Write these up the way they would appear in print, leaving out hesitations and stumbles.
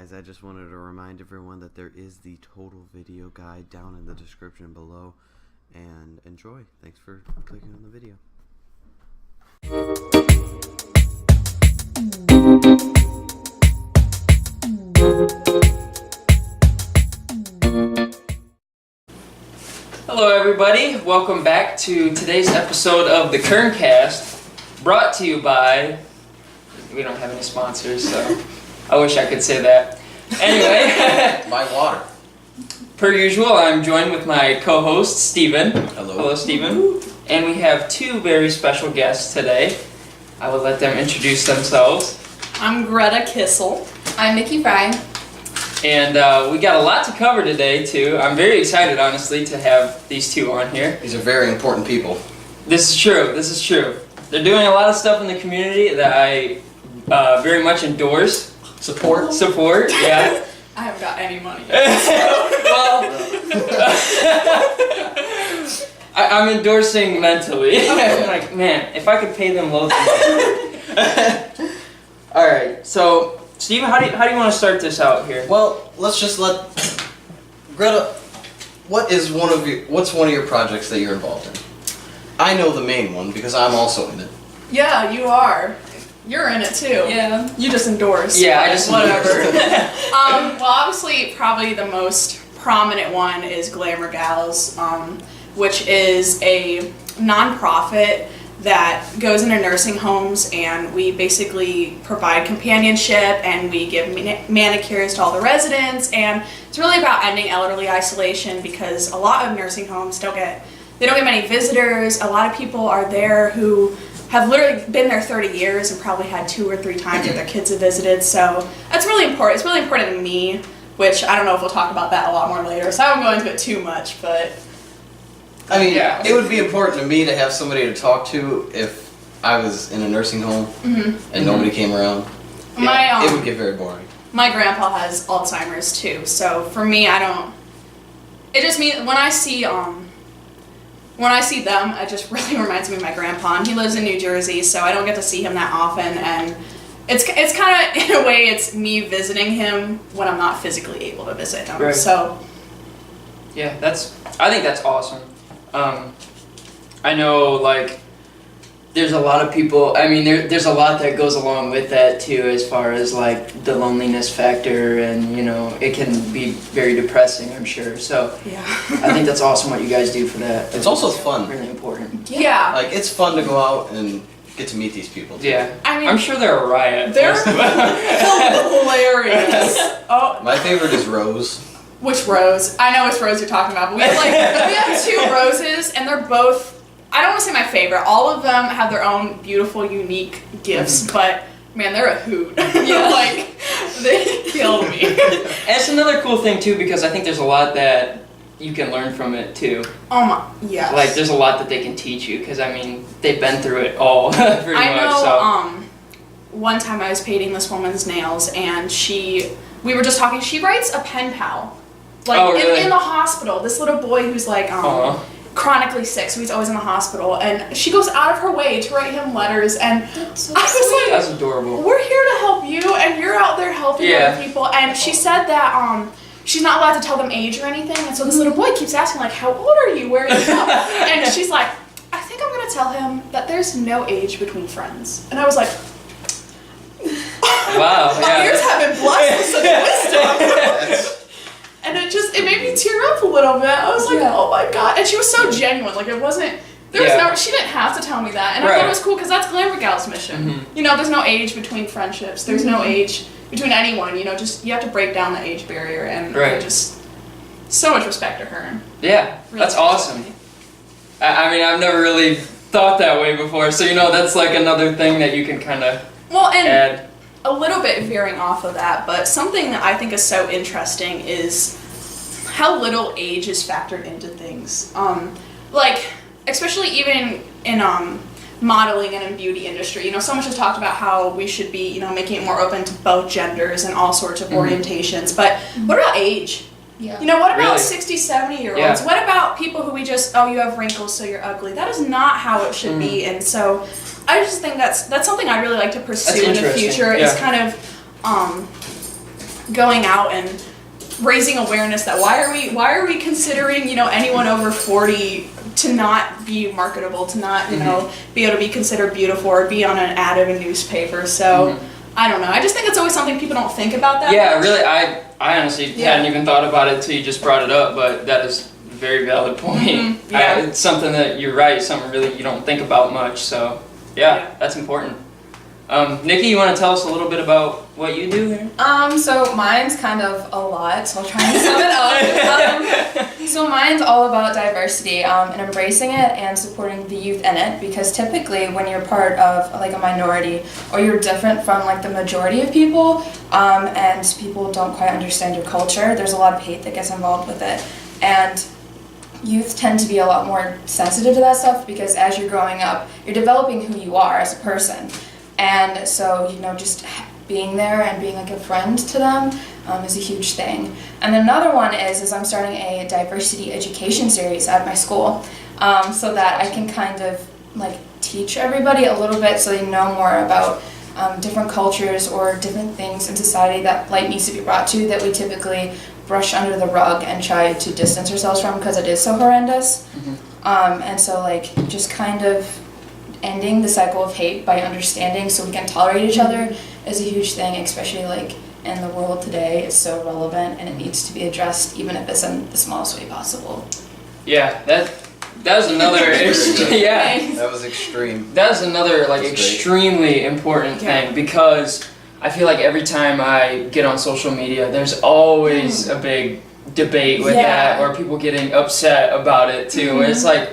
guys, I just wanted to remind everyone that there is the total video guide down in the description below. And enjoy. Thanks for clicking on the video. Hello everybody, welcome back to today's episode of the Kerncast, brought to you by, we don't have any sponsors, so I wish I could say that. Anyway. My water. Per usual, I'm joined with my co-host, Steven. Hello. Hello, Steven. And we have two very special guests today. I will let them introduce themselves. I'm Gretta Kissell. I'm Nikki Fry. And we got a lot to cover today, too. I'm very excited, honestly, to have these two on here. These are very important people. This is true. This is true. They're doing a lot of stuff in the community that I very much endorse. Support, yeah. I haven't got any money. Well, I'm endorsing mentally. I'm like, man, if I could pay them loads of money. All right, so Steven, how do you want to start this out here? Well, let's just let Greta. What's one of your projects that you're involved in? I know the main one because I'm also in it. Yeah, you are. You're in it too. Yeah. You just endorse. Yeah, I just whatever. Well, obviously, probably the most prominent one is Glamour Gals, which is a nonprofit that goes into nursing homes, and we basically provide companionship and we give manicures to all the residents, and it's really about ending elderly isolation because a lot of nursing homes don't get many visitors. A lot of people are there who have literally been there 30 years and probably had 2 or 3 times that their kids have visited, so that's really important. It's really important to me, which I don't know if we'll talk about that a lot more later, so I won't go into it too much, but I mean, yeah. It would be important to me to have somebody to talk to if I was in a nursing home and nobody came around. It would get very boring. My grandpa has Alzheimer's too, so for me, it just means when I see them, it just really reminds me of my grandpa, and he lives in New Jersey, so I don't get to see him that often, and it's kind of, in a way, it's me visiting him when I'm not physically able to visit him, right. So. Yeah, I think that's awesome. I know, like, there's a lot of people, I mean, there's a lot that goes along with that, too, as far as, like, the loneliness factor, and, you know, it can be very depressing, I'm sure, so Yeah. I think that's awesome what you guys do for that. It's also fun. Really important. Yeah. Like, it's fun to go out and get to meet these people, too. Yeah. I mean, I'm sure they're a riot. they're hilarious. Oh. My favorite is Rose. Which rose? I know which rose you're talking about, but we have 2 roses, and they're both, I don't want to say my favorite. All of them have their own beautiful, unique gifts, but man, they're a hoot. Yeah. Like, they kill me. And it's another cool thing, too, because I think there's a lot that you can learn from it, too. Oh my, yes. Like, there's a lot that they can teach you, because, I mean, they've been through it all, pretty much. I know, So. One time I was painting this woman's nails, and we were just talking, she writes a pen pal. Like, oh, really? in the hospital, this little boy who's like, chronically sick, so he's always in the hospital, and she goes out of her way to write him letters, and That's so I was like, That's adorable. we're here to help you, and you're out there helping other people. And she said that she's not allowed to tell them age or anything, and so this little boy keeps asking, like, how old are you, where are you from? And she's like, I think I'm gonna tell him that there's no age between friends. And I was like, Wow. my ears have been blessed with such wisdom. That's, And it made me tear up a little bit. I was like, oh my god. And she was so genuine. Like, it wasn't, she didn't have to tell me that. And I thought it was cool because that's Glamour Gal's mission. Mm-hmm. You know, there's no age between friendships. There's no age between anyone. You know, just, you have to break down the age barrier. And I just, so much respect to her. Yeah, Really that's awesome. I mean, I've never really thought that way before. So, you know, that's like another thing that you can kind of add. A little bit veering off of that, but something that I think is so interesting is how little age is factored into things. Like, especially even in modeling and in beauty industry, you know, so much is talked about how we should be, you know, making it more open to both genders and all sorts of orientations. But what about age? Yeah. You know, what about Really? 60, 70-year-olds? Yeah. What about people who we just, oh, you have wrinkles, so you're ugly? That is not how it should be. And so I just think that's something I really like to pursue in the future. Yeah. Is kind of going out and raising awareness that why are we considering, you know, anyone over 40 to not be marketable, to not, you know, be able to be considered beautiful or be on an ad of a newspaper. So I don't know. I just think it's always something people don't think about that much. Really, I honestly hadn't even thought about it until you just brought it up, but that is a very valid point. It's something that you're right, something really you don't think about much, so yeah. That's important. Nikki, you want to tell us a little bit about what you do here? So mine's kind of a lot, so I'll try and sum it up. So mine's all about diversity and embracing it and supporting the youth in it, because typically when you're part of like a minority or you're different from like the majority of people and people don't quite understand your culture, there's a lot of hate that gets involved with it. And youth tend to be a lot more sensitive to that stuff because as you're growing up, you're developing who you are as a person. And so, you know, just being there and being like a friend to them is a huge thing. And then another one is I'm starting a diversity education series at my school so that I can kind of like teach everybody a little bit so they know more about different cultures or different things in society that light needs to be brought to that we typically brush under the rug and try to distance ourselves from because it is so horrendous. And so like just kind of ending the cycle of hate by understanding so we can tolerate each other is a huge thing, especially like in the world today. It's so relevant and it needs to be addressed even if it's in the smallest way possible. Yeah, that was another that was extreme. That was another like extremely important thing because I feel like every time I get on social media there's always a big debate with that or people getting upset about it too. It's like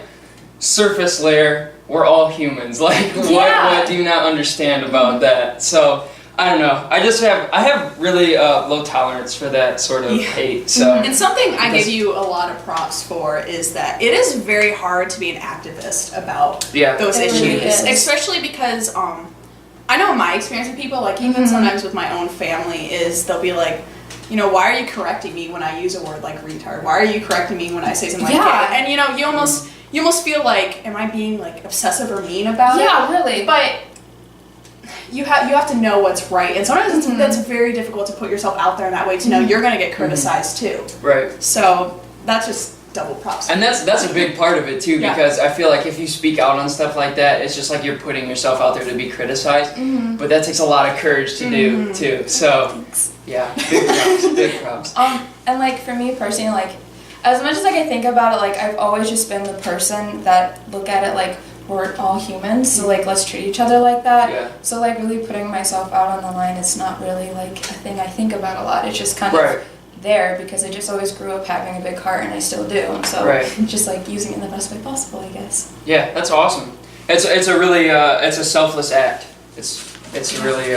surface layer, we're all humans. Like, what do you not understand about that? So, I don't know. I have really low tolerance for that sort of hate. So, and something I give you a lot of props for is that it is very hard to be an activist about those issues, especially because I know my experience with people, like even sometimes with my own family, is they'll be like, you know, why are you correcting me when I use a word like retard? Why are you correcting me when I say something like that? And you know, you almost feel like, am I being like obsessive or mean about it? Yeah, really. But you have to know what's right, and sometimes that's very difficult to put yourself out there in that way to know you're going to get criticized too. Right. So that's just double props. And that's a big part of it too, because I feel like if you speak out on stuff like that, it's just like you're putting yourself out there to be criticized. But that takes a lot of courage to do too. So yeah, big props. And like for me personally, like as much as like I think about it, like I've always just been the person that look at it like we're all humans, so like let's treat each other like that. So like really putting myself out on the line is not really like a thing I think about a lot. It's just kind of there because I just always grew up having a big heart and I still do. And so just like using it in the best way possible, I guess. Yeah, that's awesome. It's a really it's a selfless act. It's really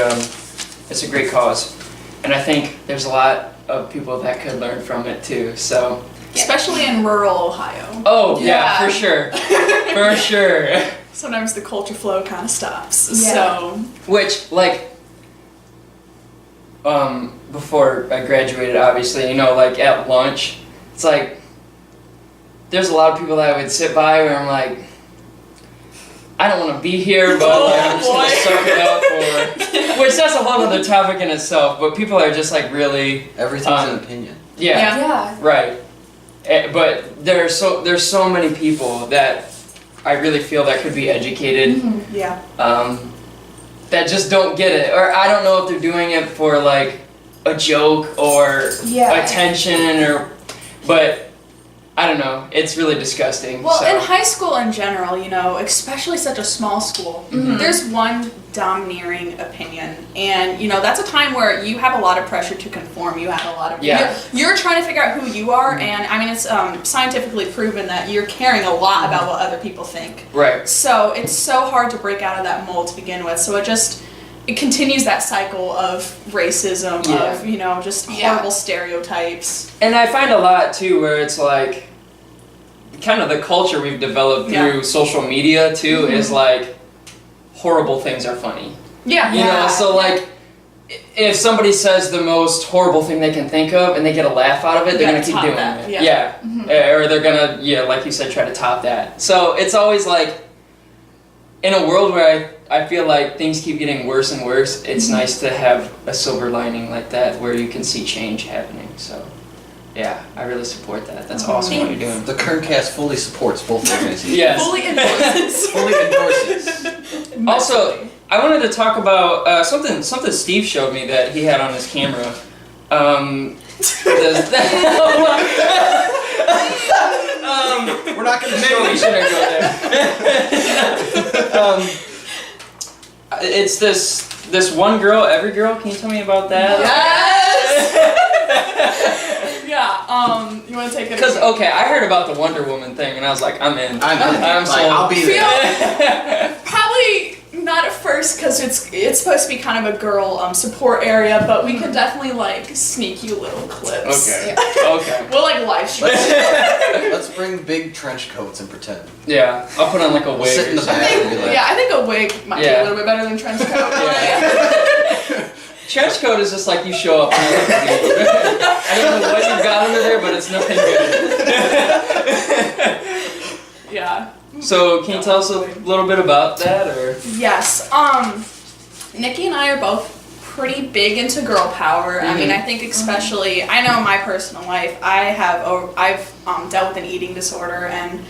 it's a great cause, and I think there's a lot of people that could learn from it too. So. Especially in rural Ohio. Oh, yeah, for sure. For sure. Sometimes the culture flow kind of stops. Yeah. So. Which, like, before I graduated, obviously, you know, like at lunch, it's like, there's a lot of people that I would sit by where I'm like, I don't want to be here, but like, I'm just going to suck it up for. Which that's a whole other topic in itself, but people are just like really. Everything's an opinion. Yeah. Right. But there's so many people that I really feel that could be educated. That just don't get it, or I don't know if they're doing it for like a joke or attention, but I don't know. It's really disgusting. Well, in high school in general, you know, especially such a small school, there's one domineering opinion, and you know that's a time where you have a lot of pressure to conform. You have a lot of you're trying to figure out who you are, and I mean it's scientifically proven that you're caring a lot about what other people think. Right. So it's so hard to break out of that mold to begin with. So it continues that cycle of racism, of, you know, just horrible stereotypes. And I find a lot, too, where it's like, kind of the culture we've developed through social media, too, is like, horrible things are funny. You know, so like, if somebody says the most horrible thing they can think of and they get a laugh out of it, they're going to keep doing it. Or they're going to, like you said, try to top that. So it's always like, in a world where I feel like things keep getting worse and worse, it's nice to have a silver lining like that where you can see change happening. So, yeah, I really support that. That's awesome what you're doing. The Kerncast fully supports both organizations. Yes. Fully endorses. Fully endorses. Also, I wanted to talk about something Steve showed me that he had on his camera. We're not going to Maybe show we you. shouldn't go there. It's this one girl, every girl. Can you tell me about that? Yes. Yeah. You want to take it? Because okay, I heard about the Wonder Woman thing, and I was like, I'm in. I'm Like, sold. I'll be there. Probably not at first because it's supposed to be kind of a girl support area, but we could definitely like sneak you little clips. Okay. Okay. We'll like live stream. Let's bring big trench coats and pretend. Yeah, I'll put on like a wig. Sit in the or back something. and be like, Yeah, I think a wig might be a little bit better than trench coat. Yeah. Trench coat is just like you show up and you look weird. I don't know what you've got under there, but it's nothing good. Yeah. So, can you tell us a little bit about that, or? Yes. Nikki and I are both pretty big into girl power. I mean, I think especially, I know in my personal life, I've dealt with an eating disorder, and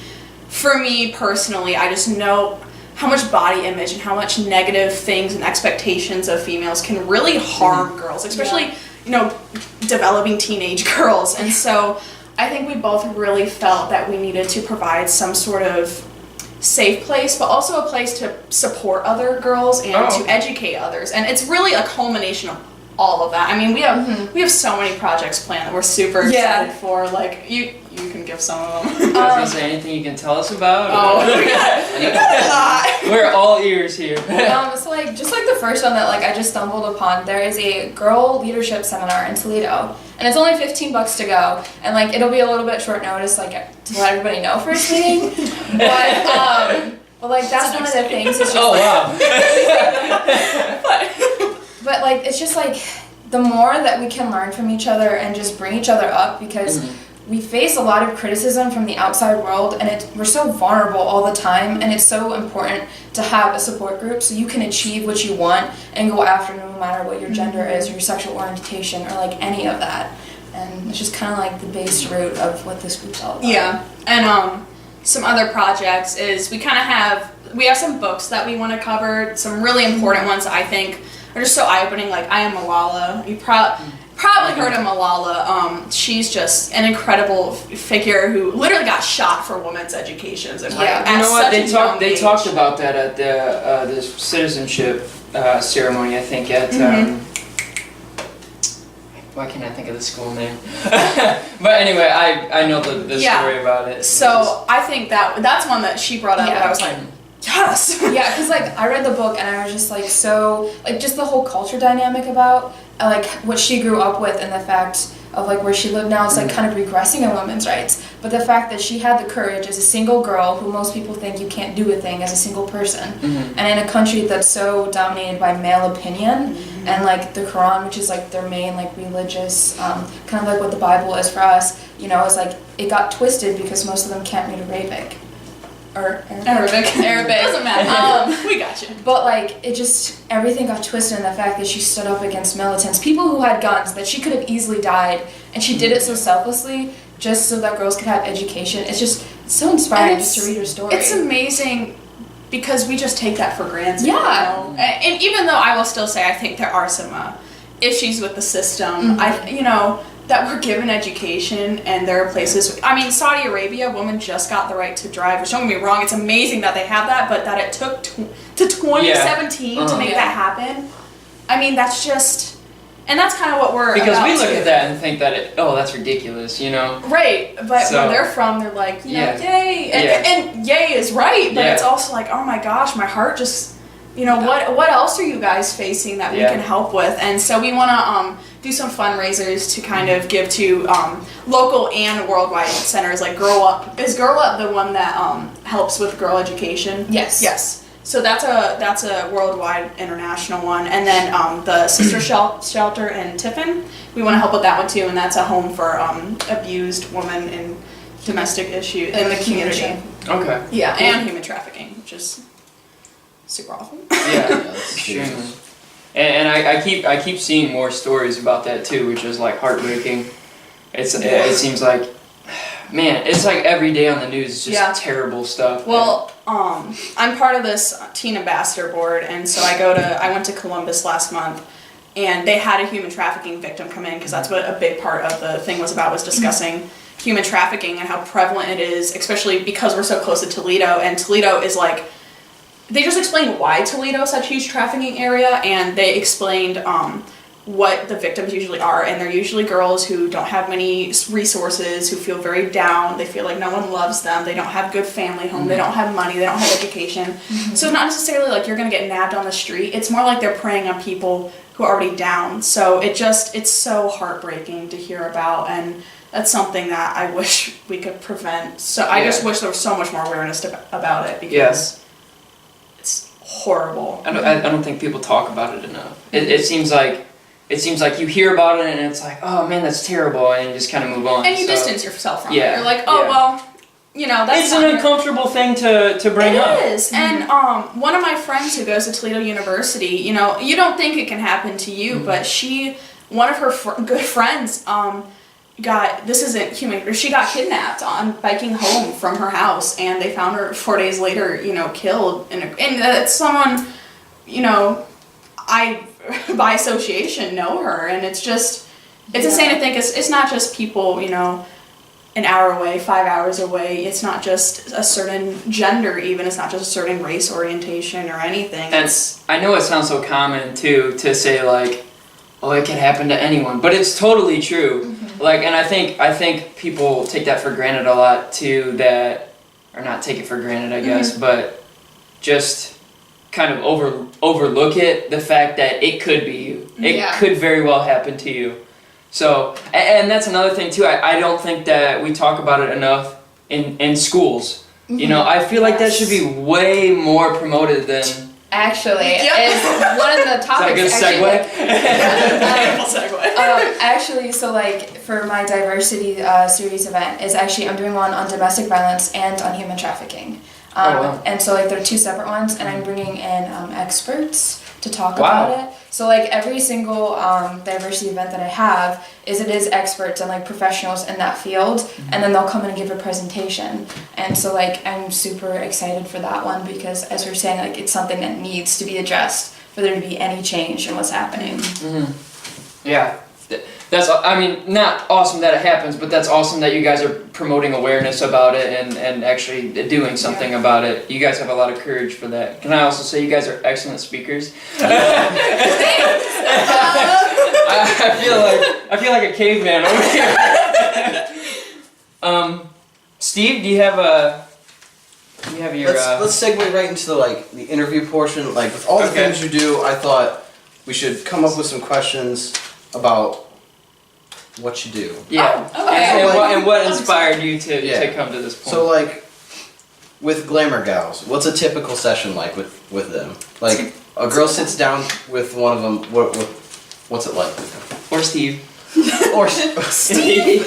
for me personally, I just know how much body image and how much negative things and expectations of females can really harm girls, especially, you know, developing teenage girls. And so I think we both really felt that we needed to provide some sort of safe place, but also a place to support other girls and to educate others. And it's really a culmination of all of that. I mean, we have so many projects planned that we're super excited for. Like, you can give some of them. Is there anything you can tell us about? We're all ears here. It's like just like the first one that like I just stumbled upon. There is a girl leadership seminar in Toledo, and it's only $15 to go, and like it'll be a little bit short notice, like to let everybody know first meeting. But like that's one of the things. It's just but like it's just like the more that we can learn from each other and just bring each other up, because we face a lot of criticism from the outside world, and we're so vulnerable all the time, and it's so important to have a support group so you can achieve what you want and go after no matter what your gender is or your sexual orientation or like any of that. And it's just kind of like the base root of what this group's all about. Yeah, and some other projects is we have some books that we want to cover, some really important ones that I think are just so eye-opening, like I Am Malala. You probably heard of Malala. She's just an incredible figure who literally got shot for women's education. And like, You know what? They talked about that at the citizenship ceremony. I think at why can't I think of the school name? But anyway, I know the story about it. So I think that's one that she brought up, and I was like, yes. Yeah, because like I read the book and I was just like so like just the whole culture dynamic about like what she grew up with and the fact of like where she lived now is like kind of regressing in women's rights, but the fact that she had the courage as a single girl who most people think you can't do a thing as a single person, and in a country that's so dominated by male opinion and like the Quran, which is like their main like religious kind of like what the Bible is for us, you know, is like it got twisted because most of them can't read Arabic. Or Arabic. Doesn't matter. We got you. But like it just everything got twisted in the fact that she stood up against militants, people who had guns that she could have easily died, and she did it so selflessly just so that girls could have education. It's so inspiring just to read her story. It's amazing because we just take that for granted. Yeah. You know? And even though I will still say I think there are some issues with the system, that we're given education, and there are places, I mean, Saudi Arabia, women just got the right to drive, which don't get me wrong, it's amazing that they have that, but that it took to 2017 to make that happen. I mean, that's just, and that's kind of what we're because about we look too. at that and think that that's ridiculous, you know? Right, but where they're from, they're like, yay, and yay is right, but it's also like, oh my gosh, my heart just, what else are you guys facing that we can help with? And so we want to do some fundraisers to kind of give to local and worldwide centers, like Girl Up. Is Girl Up the one that helps with girl education? Yes. So that's a worldwide international one, and then the Sister Shelter in Tiffin, we want to help with that one too, and that's a home for abused women in domestic issues in the community. Okay. Yeah, and human trafficking, which is super awful. Yeah, extremely. And I keep seeing more stories about that too, which is like heartbreaking. It seems like, man, it's like every day on the news is just terrible stuff. Well, I'm part of this teen ambassador board, and so I went to Columbus last month, and they had a human trafficking victim come in, because that's what a big part of the thing was about, was discussing human trafficking and how prevalent it is, especially because we're so close to Toledo, and Toledo is like, they just explained why Toledo is such a huge trafficking area, and they explained what the victims usually are, and they're usually girls who don't have many resources, who feel very down, they feel like no one loves them, they don't have good family home, they don't have money, they don't have education. So it's not necessarily like you're gonna get nabbed on the street, it's more like they're preying on people who are already down. So it's so heartbreaking to hear about, and that's something that I wish we could prevent. So I just wish there was so much more awareness about it, because it's horrible. I don't think people talk about it enough. It seems like you hear about it and it's like, oh man, that's terrible, and you just kind of move on. And you distance yourself from it. You're like, well, that's it's an uncomfortable thing to bring up. It is. And one of my friends who goes to Toledo University, you don't think it can happen to you, but one of her good friends she got kidnapped on biking home from her house, and they found her 4 days later, killed, and that's someone, I by association know her, and it's insane to think it's not just people, an hour away, 5 hours away. It's not just a certain gender, even. It's not just a certain race orientation or anything. I know it sounds so common too to say like, oh, it can happen to anyone, but it's totally true. Like, and I think people take that for granted a lot too. Or not take it for granted, I guess, but just kind of overlook it. The fact that it could be you. It could very well happen to you. So, and that's another thing too. I don't think that we talk about it enough in schools. I feel like that should be way more promoted than. Actually, is one of the topics. Is that a good segue? Actually, so like for my diversity series event is actually I'm doing one on domestic violence and on human trafficking. And so like they're two separate ones, and I'm bringing in experts to talk about it. So like every single diversity event that I have it is experts and like professionals in that field, and then they'll come in and give a presentation. And so like I'm super excited for that one, because as we're saying, like it's something that needs to be addressed for there to be any change in what's happening. Yeah. That's, not awesome that it happens, but that's awesome that you guys are promoting awareness about it and actually doing something about it. You guys have a lot of courage for that. Can I also say you guys are excellent speakers? I feel like a caveman over here. Steve, do you have your? Let's segue right into the interview portion. Like with all the things you do, I thought we should come up with some questions about what you do. Yeah. And what inspired you to come to this point? So like with Glamour Gals, what's a typical session like with them? Like a girl sits down with one of them. What's it like with them? Or Steve. Or Steve.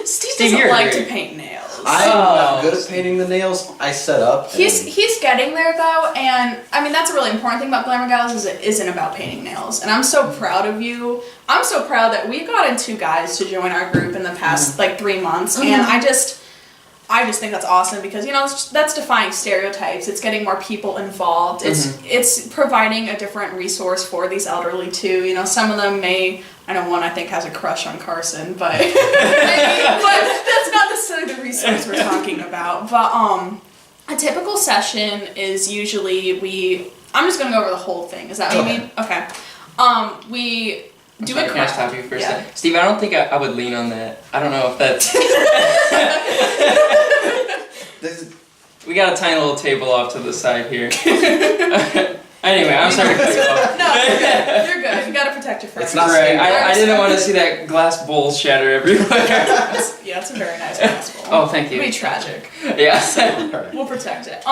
Steve doesn't like to paint nails. I'm not good at painting the nails. I set up. He's getting there though, and that's a really important thing about Glamour Gals is it isn't about painting nails. And I'm so proud of you. I'm so proud that we've gotten 2 guys to join our group in the past 3 months, and I just think that's awesome, because that's defying stereotypes. It's getting more people involved. It's providing a different resource for these elderly too. Some of them may. I know one I think has a crush on Carson, but but that's not necessarily the resource we're talking about. But a typical session is usually I'm just gonna go over the whole thing. Is that what you mean? Okay. We do it. Can I stop you for a second? Steve, I don't think I would lean on that. I don't know if that's. We got a tiny little table off to the side here. Anyway, I'm sorry to cut you off. No, you're good. You gotta protect your friends. It's not right. I didn't want to see that glass bowl shatter everywhere. It's a very nice glass bowl. Oh, thank you. It'll be tragic. Yeah. So, we'll protect it.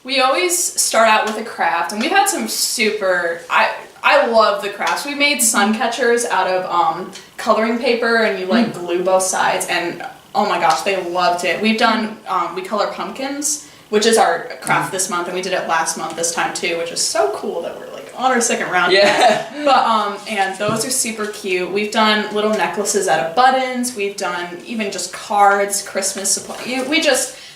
We always start out with a craft, and we've had some super. I love the crafts. We made sun catchers out of coloring paper, and you glue both sides, and oh my gosh, they loved it. We've done we color pumpkins. which is our craft this month, and we did it last month this time too, which is so cool that we're like on our second round. Yeah. But and those are super cute. We've done little necklaces out of buttons. We've done even just cards, Christmas supply.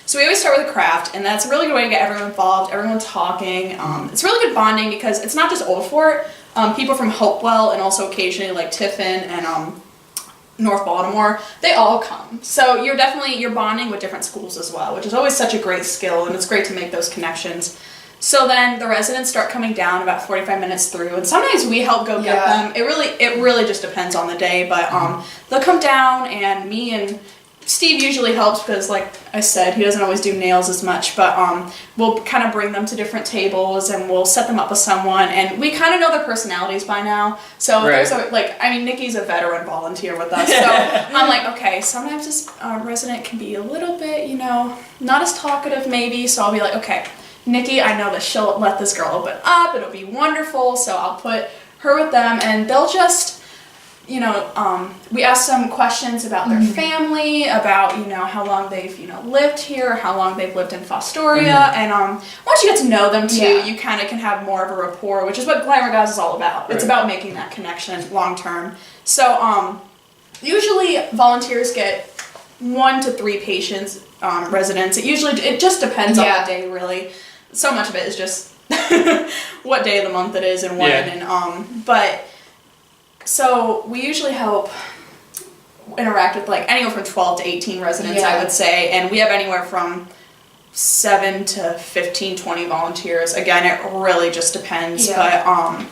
So we always start with a craft, and that's a really good way to get everyone involved, everyone talking. It's really good bonding because it's not just Old Fort. People from Hopewell and also occasionally like Tiffin and North Baltimore, they all come. So you're bonding with different schools as well, which is always such a great skill, and it's great to make those connections. So then the residents start coming down about 45 minutes through, and sometimes we help go get them. It really just depends on the day, but they'll come down, and me and Steve usually helps because, like I said, he doesn't always do nails as much, but we'll kind of bring them to different tables and we'll set them up with someone, and we kind of know their personalities by now. So Nikki's a veteran volunteer with us, so I'm like, okay, sometimes this resident can be a little bit, not as talkative maybe, so I'll be like, okay, Nikki, I know that she'll let this girl open up, it'll be wonderful, so I'll put her with them, and they'll just we ask some questions about their family, about, how long they've, lived here, how long they've lived in Fostoria, and once you get to know them too, you kind of can have more of a rapport, which is what Glamour Guys is all about. Right. It's about making that connection long term. So usually volunteers get 1 to 3 patients, residents. It just depends on the day, really. So much of it is just what day of the month it is and when, so we usually help interact with like anywhere from 12 to 18 residents, I would say, and we have anywhere from 7 to 15, 20 volunteers. Again, it really just depends, but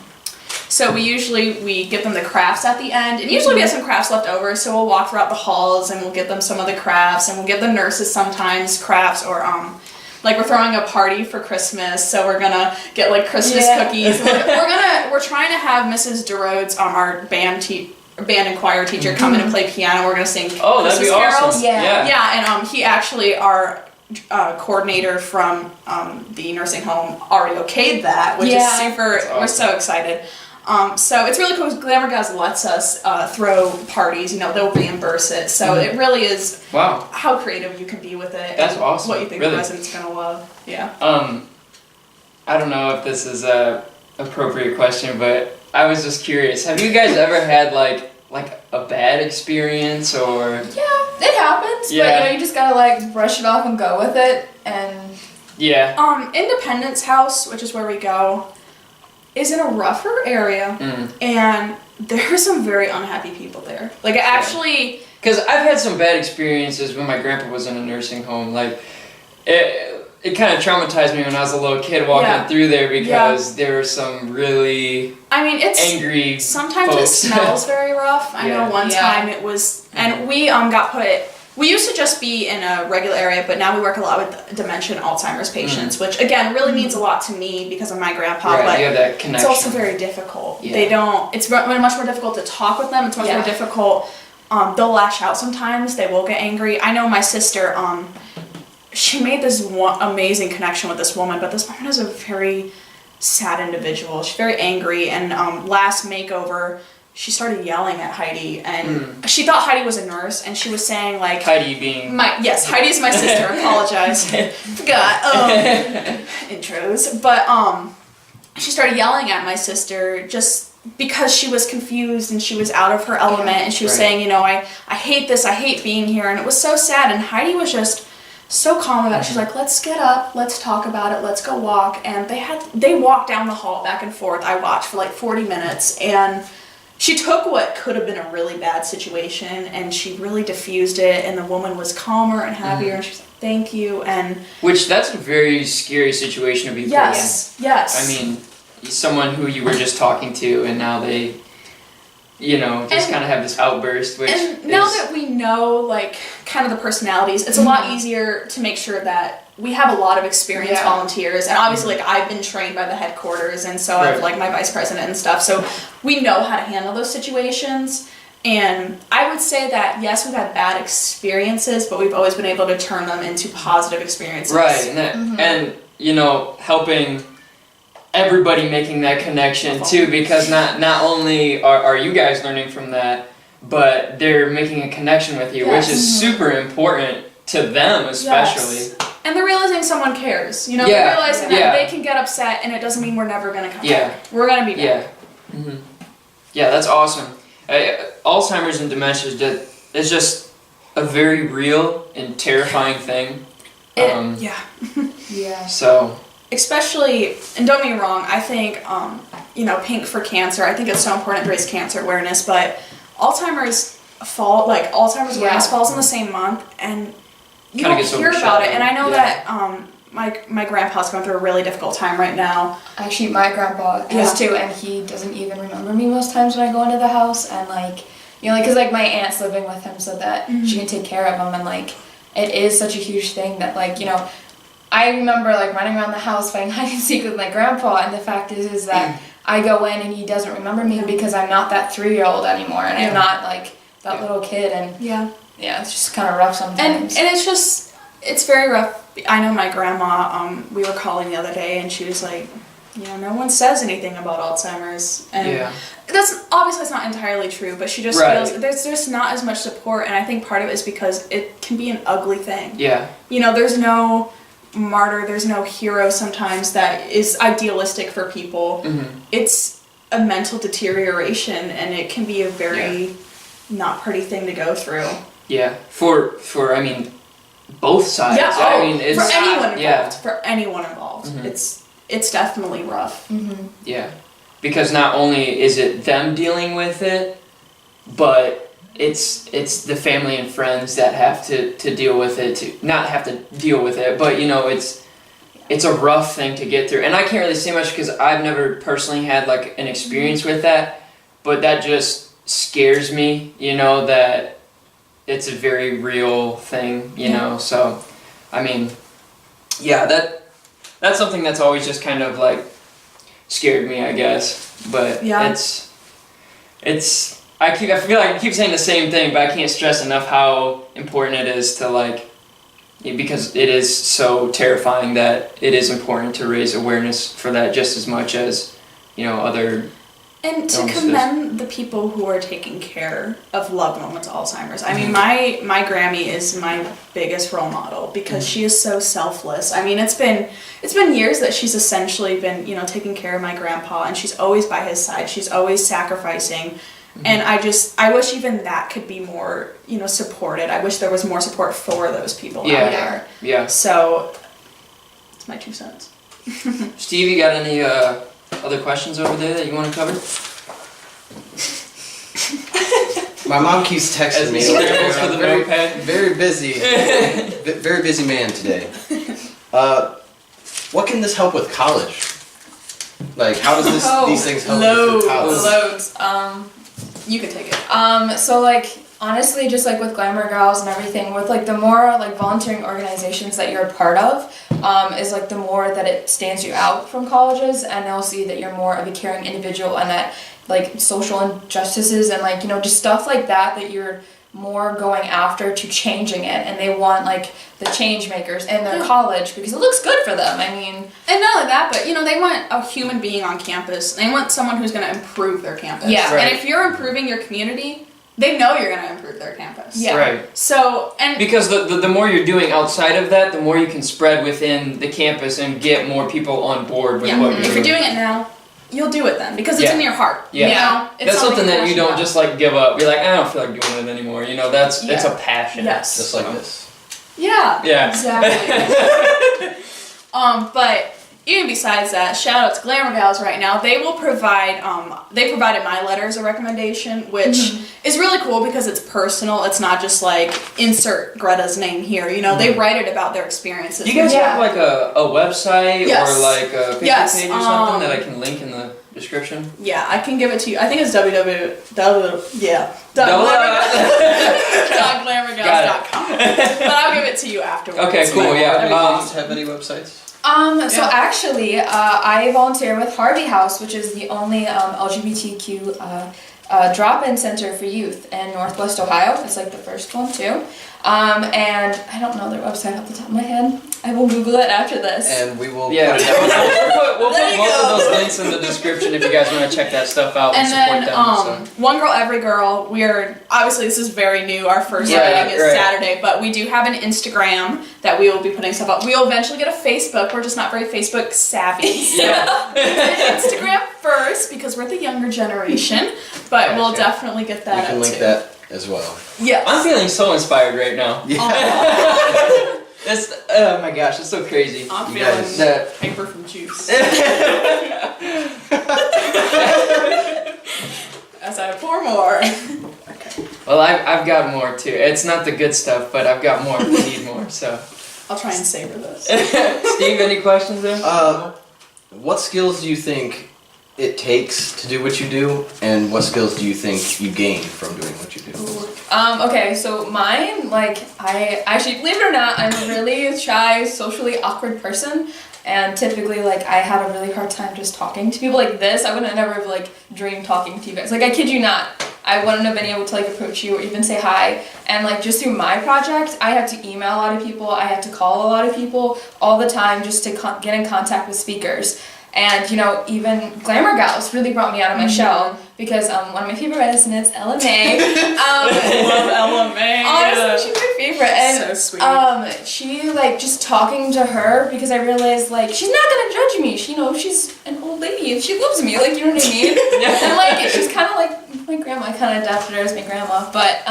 so we give them the crafts at the end, and usually we have some crafts left over, so we'll walk throughout the halls and we'll give them some of the crafts, and we'll give the nurses sometimes crafts, or like we're throwing a party for Christmas, so we're gonna get like Christmas cookies. We're trying to have Mrs. DeRodes, our band and choir teacher, come in and play piano. We're gonna sing Christmas carols. Awesome. And he actually, our coordinator from the nursing home, already okayed that, which is super. Awesome. We're so excited. So it's really cool because Glamour Guys lets us throw parties, they'll reimburse it. So it really is how creative you can be with it. That's awesome. What you think the residents are going to love. Yeah. I don't know if this is a appropriate question, but I was just curious. Have you guys ever had like a bad experience or? Yeah, it happens. Yeah. But you just gotta like brush it off and go with it. And Independence House, which is where we go, is in a rougher area, and there are some very unhappy people there. Like, actually... Because I've had some bad experiences when my grandpa was in a nursing home. Like, it kind of traumatized me when I was a little kid walking through there because there were some really angry sometimes folks. It smells very rough. I know one time it was... And we got put... We used to just be in a regular area, but now we work a lot with dementia and Alzheimer's patients, which again really means a lot to me because of my grandpa. But you have that connection. It's also very difficult. Yeah. It's much more difficult to talk with them. It's much more difficult. They'll lash out sometimes. They will get angry. I know my sister. She made this amazing connection with this woman, but this woman is a very sad individual. She's very angry, and last makeover, she started yelling at Heidi, and she thought Heidi was a nurse, and she was saying like... Heidi being... Heidi's my sister, apologize. Forgot, intros. But she started yelling at my sister just because she was confused and she was out of her element, and she was saying, I hate this, I hate being here, and it was so sad, and Heidi was just so calm about it. She's like, let's get up, let's talk about it, let's go walk, and they walked down the hall back and forth. I watched for like 40 minutes, and... She took what could have been a really bad situation and she really diffused it, and the woman was calmer and happier, and she's like, thank you, and... Which, that's a very scary situation to be put in. Yes. I mean, someone who you were just talking to and now they, just kind of have this outburst, which now that we know, like, kind of the personalities, it's a lot easier to make sure that we have a lot of experienced volunteers, and obviously, like, I've been trained by the headquarters, and so I've, like, my vice president and stuff, so we know how to handle those situations, and I would say that, yes, we've had bad experiences, but we've always been able to turn them into positive experiences. Right, and helping everybody making that connection, too, because not only are you guys learning from that, but they're making a connection with you, which is super important to them, especially. Yes. And they're realizing someone cares. You know, Yeah. they're realizing Yeah. that they can get upset, and it doesn't mean we're never gonna come Yeah. back. We're gonna be back. Yeah. Yeah, that's awesome. Alzheimer's and dementia is just a very real and terrifying thing. Yeah. Yeah. So. Especially, and don't get me wrong, I think, you know, Pink for Cancer, I think it's so important to raise cancer awareness, but Alzheimer's awareness falls in the same month, and you Kinda don't gets hear about it. And I know Yeah. that my grandpa's going through a really difficult time right now. Actually, my grandpa has too, and he doesn't even remember me most times when I go into the house, and like, you know, like, cause like my aunt's living with him so that she can take care of him, and like, it is such a huge thing that like, you know, I remember like running around the house playing hide and seek with my grandpa, and the fact is that I go in and he doesn't remember me because I'm not that 3-year-old anymore, and I'm not like that little kid, and yeah, it's just kind of rough sometimes. And it's very rough. I know my grandma, we were calling the other day, and she was like, you know, no one says anything about Alzheimer's, and that's obviously it's not entirely true, but she just feels there's just not as much support, and I think part of it is because it can be an ugly thing. Yeah. You know, there's no martyr, there's no hero sometimes that is idealistic for people. It's a mental deterioration, and it can be a very not pretty thing to go through. Yeah. For I mean, both sides. Yeah. I mean, it's for anyone involved. Yeah. For anyone involved, it's definitely rough. Yeah. Because not only is it them dealing with it, but it's the family and friends that have to deal with it, to not have to deal with it, but you know, it's a rough thing to get through. And I can't really say much because I've never personally had like an experience with that, but that just scares me, you know, that it's a very real thing, you know. So I mean, yeah, that's something that's always just kind of like scared me, I guess. But it's I feel like I keep saying the same thing, but I can't stress enough how important it is to like, because it is so terrifying that it is important to raise awareness for that just as much as, you know, other. And to commend the people who are taking care of loved ones with Alzheimer's. I mean, my Grammy is my biggest role model because she is so selfless. I mean, it's been years that she's essentially been, you know, taking care of my grandpa, and she's always by his side. She's always sacrificing. And I wish even that could be more, you know, supported. I wish there was more support for those people out there. Yeah. So, it's my 2 cents. Steve, you got any other questions over there that you want to cover? My mom keeps texting me. Scrambles for the notepad. Very busy. Very busy man today. What can this help with college? Like, how does these things help you through college? Loads. You can take it. So like honestly, just like with Glamour Gals and everything, with like the more like volunteering organizations that you're a part of, is like the more that it stands you out from colleges, and they'll see that you're more of a caring individual, and that like social injustices and like, you know, just stuff like that you're more going after to changing it, and they want like the change makers in their college because it looks good for them. I mean, and not only that, but you know, they want a human being on campus. They want someone who's going to improve their campus. Yeah. Right. And if you're improving your community, they know you're going to improve their campus. Yeah. Right. So, and because the more you're doing outside of that, the more you can spread within the campus and get more people on board with what you're if doing. you're doing it now, you'll do it then because it's in your heart. Yeah. You know? It's That's something that you don't passionate just like give up. You're like, I don't feel like doing it anymore. You know, it's a passion. Yes. Just like this. Yeah. Yeah. Exactly. But even besides that, shout out to Glamour Gals right now. They will provide, they provided my letter as a recommendation, which is really cool because it's personal. It's not just like, insert Gretta's name here. You know, they write it about their experiences. Do you guys have like a website Yes. or like a Facebook Yes, page or something that I can link in the description? Yeah, I can give it to you. I think it's www.glamourgals.com. But I'll give it to you afterwards. Okay, cool, yeah. Have any websites? So actually, I volunteer with Harvey House, which is the only LGBTQ drop-in center for youth in Northwest Ohio. It's like the first one too. And I don't know their website off the top of my head. I will Google it after this. And we will Yeah, put it down. we'll There put you both go. of those links in the description if you guys want to check that stuff out and, And support then, them. One Girl Every Girl, we're obviously this is very new. Our first Right, meeting is right. Saturday, but we do have an Instagram that we will be putting stuff up. We'll eventually get a Facebook. We're just not very Facebook savvy. So Yeah. Instagram first because we're the younger generation, but we'll Gotcha. definitely get that We can up link too. that as well. Yes. I'm feeling so inspired right now. Yeah. It's oh my gosh, it's so crazy. I'm You feeling guys- That paper from juice. As I pour more. well, I've got more too. It's not the good stuff, but I've got more if we need more. So, I'll try and savor this. Steve, any questions there? What skills do you think it takes to do what you do, and what skills do you think you gain from doing what you do? Okay, so mine, like, I actually, believe it or not, I'm a really shy, socially awkward person, and typically, like, I had a really hard time just talking to people like this. I wouldn't have never, like, dreamed talking to you guys. Like, I kid you not, I wouldn't have been able to, like, approach you or even say hi, and, like, just through my project, I had to email a lot of people, I had to call a lot of people all the time just to get in contact with speakers. And, you know, even Glamour Gals really brought me out of my shell because one of my favorite residents, Ella May. Love Ella May. Honestly, she's my favorite. And So sweet. she, like, just talking to her because I realized, like, she's not gonna judge me. She knows she's an old lady and she loves me, like, you know what I mean? And, like, she's kind of like my grandma. I kind of adopted her as my grandma. But,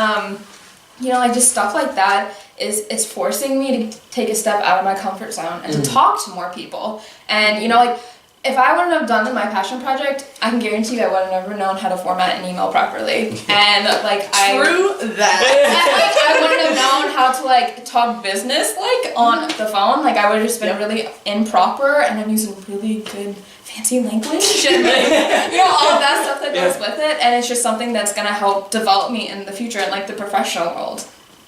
you know, like, just stuff like that is forcing me to take a step out of my comfort zone and to talk to more people. And, you know, like, if I wouldn't have done my passion project, I can guarantee you I would have never known how to format an email properly. And like True that. I wouldn't have known how to like talk business like on the phone. Like I would have just been really improper, and I'm using really good fancy language and like, you know, all of that stuff that goes with it. And it's just something that's gonna help develop me in the future in like the professional world.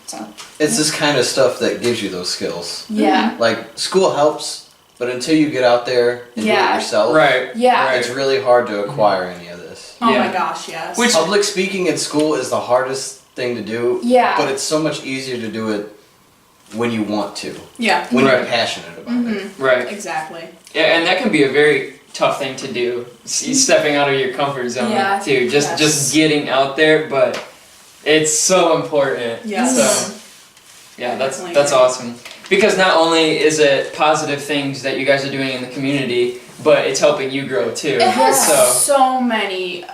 So It's this kind of stuff that gives you those skills. yeah. Like, school helps, but until you get out there and do it yourself, Right. Yeah. Right. it's really hard to acquire any of this. Oh Yeah. my gosh, yes. Which- Public speaking in school is the hardest thing to do, Yeah. but it's so much easier to do it when you want to, yeah. when you're Right. passionate about it. Right. Exactly. Yeah, and that can be a very tough thing to do. Stepping out of your comfort zone Yeah. too. Just getting out there, but it's so important. Yes. So yeah, Definitely that's agree. awesome. Because not only is it positive things that you guys are doing in the community, but it's helping you grow too. It has So so many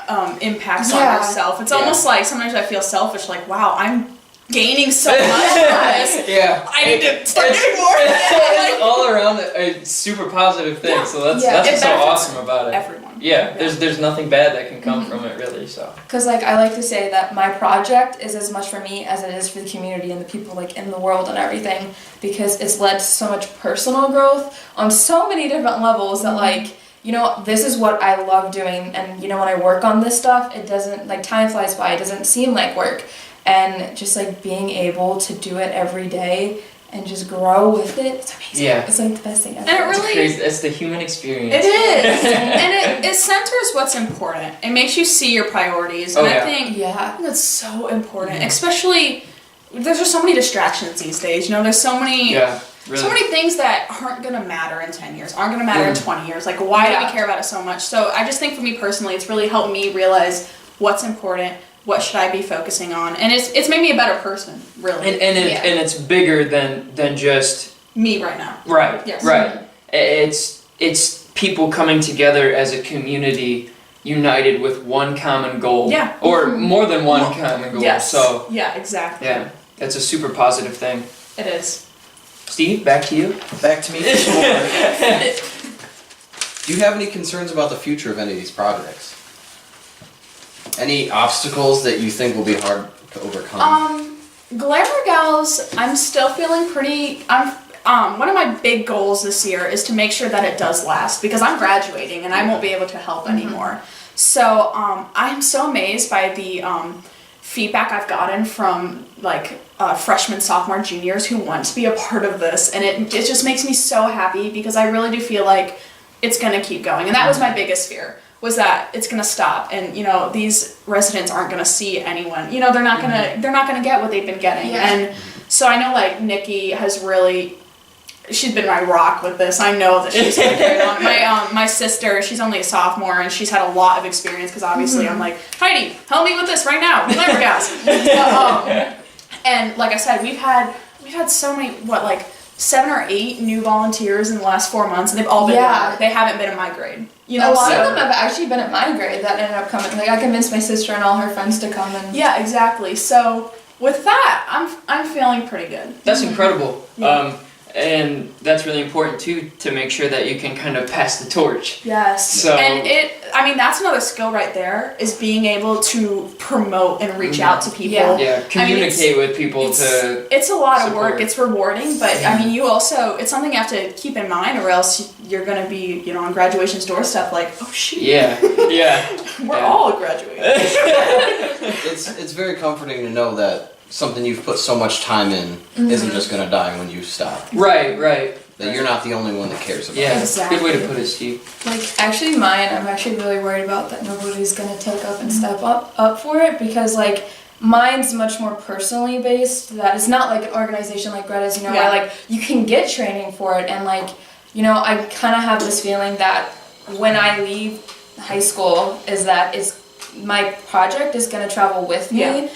impacts on Yeah. yourself. It's Yeah. almost like sometimes I feel selfish, like, wow, I'm gaining so much from this. yeah. I need to start It's- getting more. it's all around a super positive thing. Yeah. So that's Yeah. that's It what's so benefits awesome about it. Everyone. Yeah, there's nothing bad that can come from it really. So Because, like, I like to say that my project is as much for me as it is for the community and the people, like, in the world and everything. Because it's led to so much personal growth on so many different levels that, like, you know, this is what I love doing. And, you know, when I work on this stuff, it doesn't, like, time flies by. It doesn't seem like work. And just, like, being able to do it every day and just grow with it, it's amazing. Yeah. It's, like, the best thing ever. And it it's really crazy. It's the human experience. It is. And it centers what's important. It makes you see your priorities. And Oh, yeah. I think Yeah. that's so important. Especially, there's just so many distractions these days. You know, there's so many. Yeah, really. So many things that aren't gonna matter in 10 years, aren't gonna matter in 20 years. Like, why do we Yeah. care about it so much? So I just think for me personally, it's really helped me realize what's important, what should I be focusing on, and it's made me a better person, really. And it's bigger than just Me right now. right. Yes. Right. It's people coming together as a community, united with one common goal. Yeah. Or more than one common goal. Yes. So Yeah, exactly. yeah, it's a super positive thing. It is. Steve, back to you. Back to me for more. Do you have any concerns about the future of any of these projects? Any obstacles that you think will be hard to overcome? Glamour Gals, I'm still feeling pretty. One of my big goals this year is to make sure that it does last because I'm graduating and I won't be able to help anymore. So I'm so amazed by the feedback I've gotten from like freshmen, sophomore, juniors who want to be a part of this, and it just makes me so happy because I really do feel like it's gonna keep going, and that was my biggest fear. Was that it's gonna stop, and you know these residents aren't gonna see anyone. You know they're not gonna get what they've been getting, Yeah. and so I know like Nikki has really she's been my rock with this. I know that she's going to carry on. My sister, she's only a sophomore, and she's had a lot of experience because obviously I'm like, Heidi, help me with this right now. Glamour Gals. And like I said, we've had so many, 7 or 8 new volunteers in the last 4 months, and they've all been they haven't been in my grade. You know, a lot of them have actually been at my grade that ended up coming. Like I convinced my sister and all her friends to come and. Yeah, exactly. So with that, I'm feeling pretty good. That's incredible. Yeah. And that's really important too, to make sure that you can kind of pass the torch. Yes. So, and that's another skill right there, is being able to promote and reach out to people. Yeah, communicate with people It's a lot of support. work. It's rewarding, but I mean, it's something you have to keep in mind, or else you're gonna be, on graduation's doorstep like, oh shoot. Yeah. We're all graduating. It's very comforting to know that something you've put so much time in isn't just gonna die when you stop. Right. That you're not the only one that cares about it. Yeah, Exactly. good way to put it, Steve. Like, actually mine, I'm actually really worried about that nobody's gonna take up and step up for it, because like mine's much more personally based. That it's not like an organization like Gretta's, where like you can get training for it, and like, I kind of have this feeling that when I leave high school my project is gonna travel with me.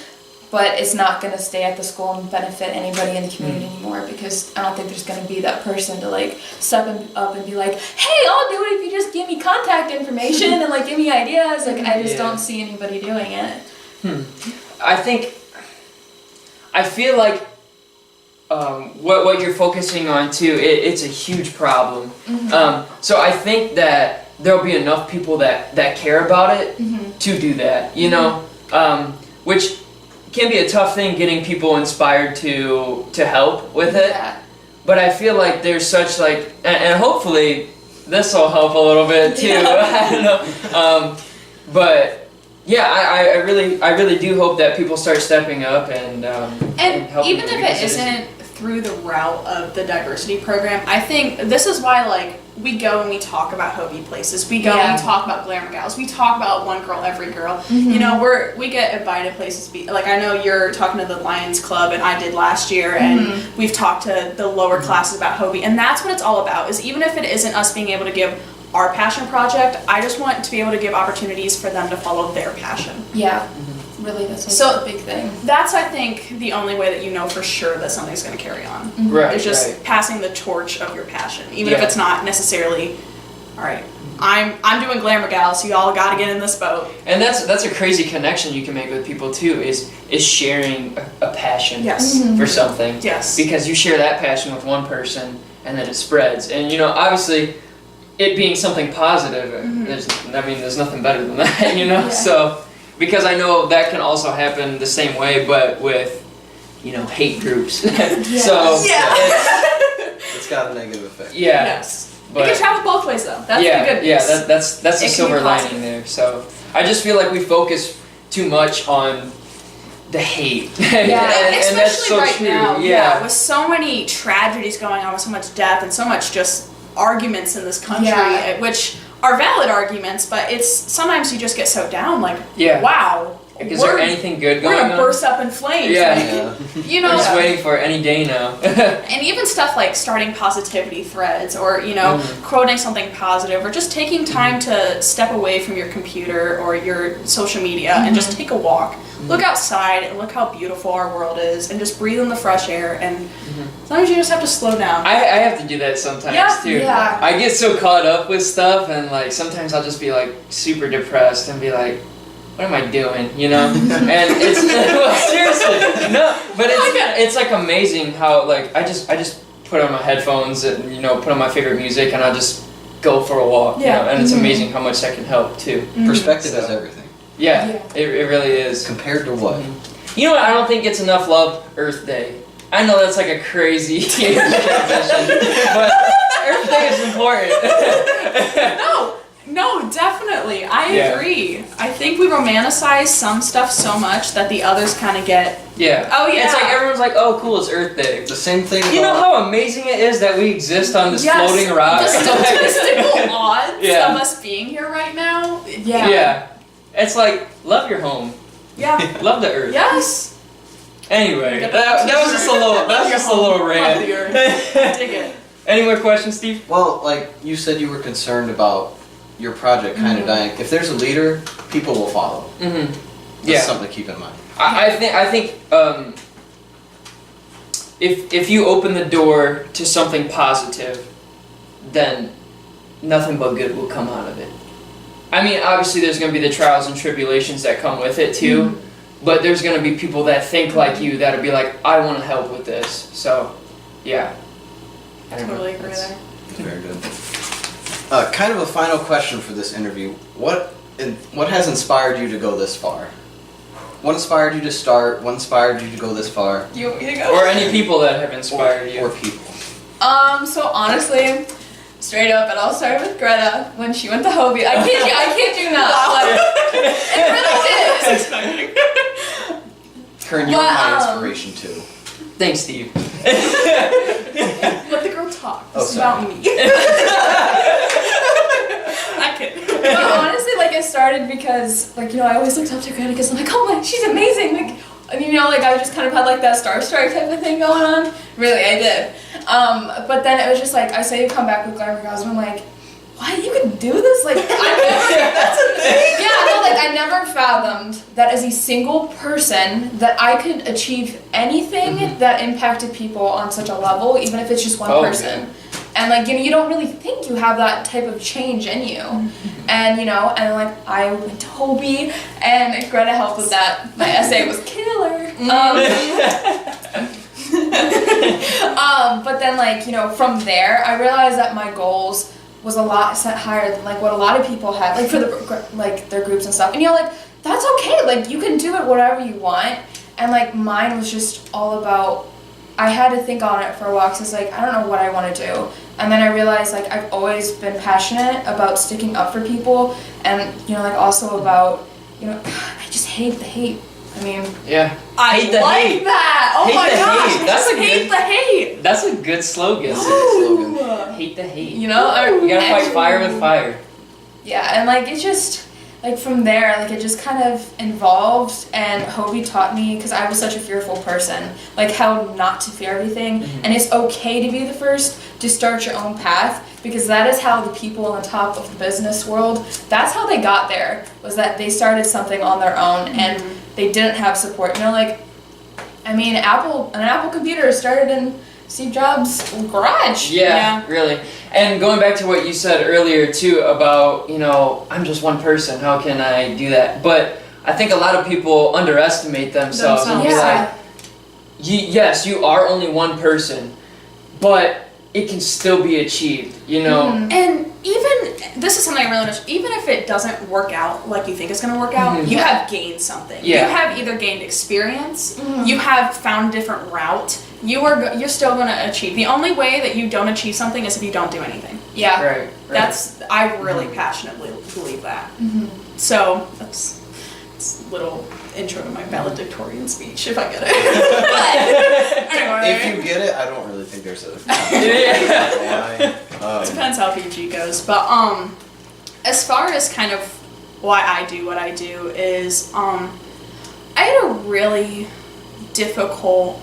But it's not going to stay at the school and benefit anybody in the community anymore, because I don't think there's going to be that person to like step up and be like, hey, I'll do it if you just give me contact information and like give me ideas. Like I just don't see anybody doing it. I feel like what you're focusing on too, it's a huge problem. So I think that there'll be enough people that care about it to do that, which can be a tough thing, getting people inspired to help with it. But I feel like there's such like, and hopefully this will help a little bit too. I don't know. But yeah, I really do hope that people start stepping up and helping. Even if it isn't through the route of the diversity program, I think this is why like we go and we talk about Hobie places. We go and we talk about Glamour Gals. We talk about One Girl, Every Girl. We get invited places to be, like I know you're talking to the Lions Club, and I did last year, and we've talked to the lower classes about Hobie, and that's what it's all about, is even if it isn't us being able to give our passion project, I just want to be able to give opportunities for them to follow their passion. Yeah. Really, that's a big thing. That's, I think, the only way that you know for sure that something's going to carry on. Right. It's just passing the torch of your passion, even if it's not necessarily, all right, I'm doing Glamour Gals, so y'all got to get in this boat. And that's a crazy connection you can make with people too, is sharing a passion for something. Yes. Because you share that passion with one person, and then it spreads. And obviously, it being something positive, there's nothing better than that, So. Because I know that can also happen the same way, but with, hate groups. So it's got a negative effect. Yeah. Yes. But, it can travel both ways, though. That's the good news. Yeah, that's the silver lining there. So I just feel like we focus too much on the hate. and especially that's so right true. Now. Yeah, with so many tragedies going on, with so much death, and so much just arguments in this country, which are valid arguments, but it's sometimes you just get so down, like, wow. Is there anything good going on? We're gonna burst up in flames. Yeah. We're just waiting for it any day now. And even stuff like starting positivity threads, or quoting something positive, or just taking time to step away from your computer or your social media and just take a walk. Look outside and look how beautiful our world is, and just breathe in the fresh air. And sometimes you just have to slow down. I have to do that sometimes too. Yeah. I get so caught up with stuff, and like sometimes I'll just be like super depressed and be like, what am I doing? And it's well, seriously, no, but it's like amazing how like I just put on my headphones and put on my favorite music, and I just go for a walk. And it's amazing how much that can help too. Perspective is everything. Yeah. It really is. Compared to what? You know what? I don't think it's enough love. Earth Day. I know that's like a crazy transition, but Earth Day is important. No, definitely. I agree. I think we romanticize some stuff so much that the others kind of get. Yeah. Oh yeah. It's like everyone's like, oh cool, it's Earth Day. It's the same thing. You know how amazing it is that we exist on this floating rock. The statistical odds of us being here right now. Yeah. Yeah. It's like, love your home. Yeah. Love the Earth. Yes. Anyway, that was just a little rant. Dig it. Any more questions, Steve? Well, like you said, you were concerned about your project kind of dying. If there's a leader, people will follow. Mm-hmm. That's something to keep in mind. I think if you open the door to something positive, then nothing but good will come out of it. I mean, obviously there's going to be the trials and tribulations that come with it too, but there's going to be people that think like you that'll be like, I want to help with this. So, yeah. I totally agree there. Very good. Kind of a final question for this interview. What has inspired you to go this far? What inspired you to start? What inspired you to go this far? You want me to go? Or any people that have inspired you. Or people. So honestly, straight up, it all started with Gretta when she went to Hobie. I kid you not. Like, it really did. Kern, you're my inspiration too. Thanks, Steve. Let the girl talk. This is about me. I kid. But honestly, like, it started because, like, you know, I always looked up to Greta because I'm like, oh my, she's amazing. Like, and, you know, like, I just kind of had like that starstruck type of thing going on. Really, I did. But then it was just like, I saw you come back with Glamour Gals, and I'm like, what? You could do this? Like, I never. That's a thing. Yeah, no, like, I never fathomed that as a single person that I could achieve anything that impacted people on such a level, even if it's just one person. Okay. And, like, you know, you don't really think you have that type of change in you. And, you know, and, like, I went to Hobie, and Greta helped with that. My essay was killer. But then, like, you know, from there, I realized that my goals was a lot set higher than, like, what a lot of people had, like, for their groups and stuff. And, you know, like, that's okay. Like, you can do it whatever you want. And, like, mine was just all about, I had to think on it for a while because it's like, I don't know what I want to do. And then I realized, like, I've always been passionate about sticking up for people and, you know, like, also about, you know, I just hate the hate. I mean, yeah. I hate the like hate. that. Oh hate my the gosh. Hate. That's a hate good, the hate. That's a good slogan. Ooh. Hate the hate. you know, You gotta fight fire with fire. Yeah, and, like, it's just, like, from there, like, it just kind of evolved, and Hobie taught me, because I was such a fearful person, like, how not to fear everything, and it's okay to be the first to start your own path, because that is how the people on the top of the business world, that's how they got there, was that they started something on their own, and they didn't have support. You know, like, I mean, an Apple computer started in Steve Jobs' garage. Yeah, really. And going back to what you said earlier too about, you know, I'm just one person, how can I do that? But I think a lot of people underestimate themselves and be like, yes, you are only one person, but it can still be achieved, you know? And even, this is something I really noticed, even if it doesn't work out like you think it's going to work out, you have gained something. Yeah. You have either gained experience, you have found a different route, you're still going to achieve. The only way that you don't achieve something is if you don't do anything. Yeah. Right. I really passionately believe that. So, that's a little intro to my valedictorian speech, if I get it. But, anyway. If you get it, I don't really think there's a It depends how PG goes. But as far as kind of why I do what I do is I had a really difficult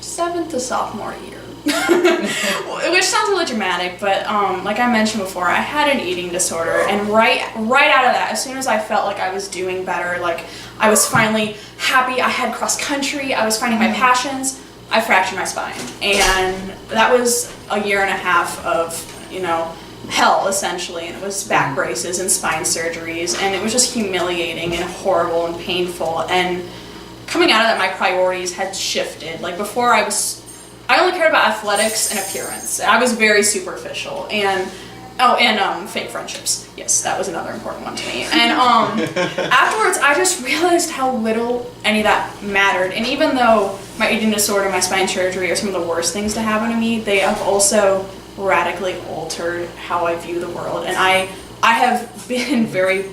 7th to sophomore year. Which sounds really dramatic, but like I mentioned before, I had an eating disorder, and right out of that, as soon as I felt like I was doing better, like I was finally happy, I had cross country, I was finding my passions, I fractured my spine. And that was a year and a half of, you know, hell essentially, and it was back braces and spine surgeries, and it was just humiliating and horrible and painful. And coming out of that, my priorities had shifted. Like before, I only cared about athletics and appearance. I was very superficial, and fake friendships. Yes, that was another important one to me. And afterwards, I just realized how little any of that mattered. And even though my eating disorder, my spine surgery are some of the worst things to happen to me, they have also radically altered how I view the world. And I have been in very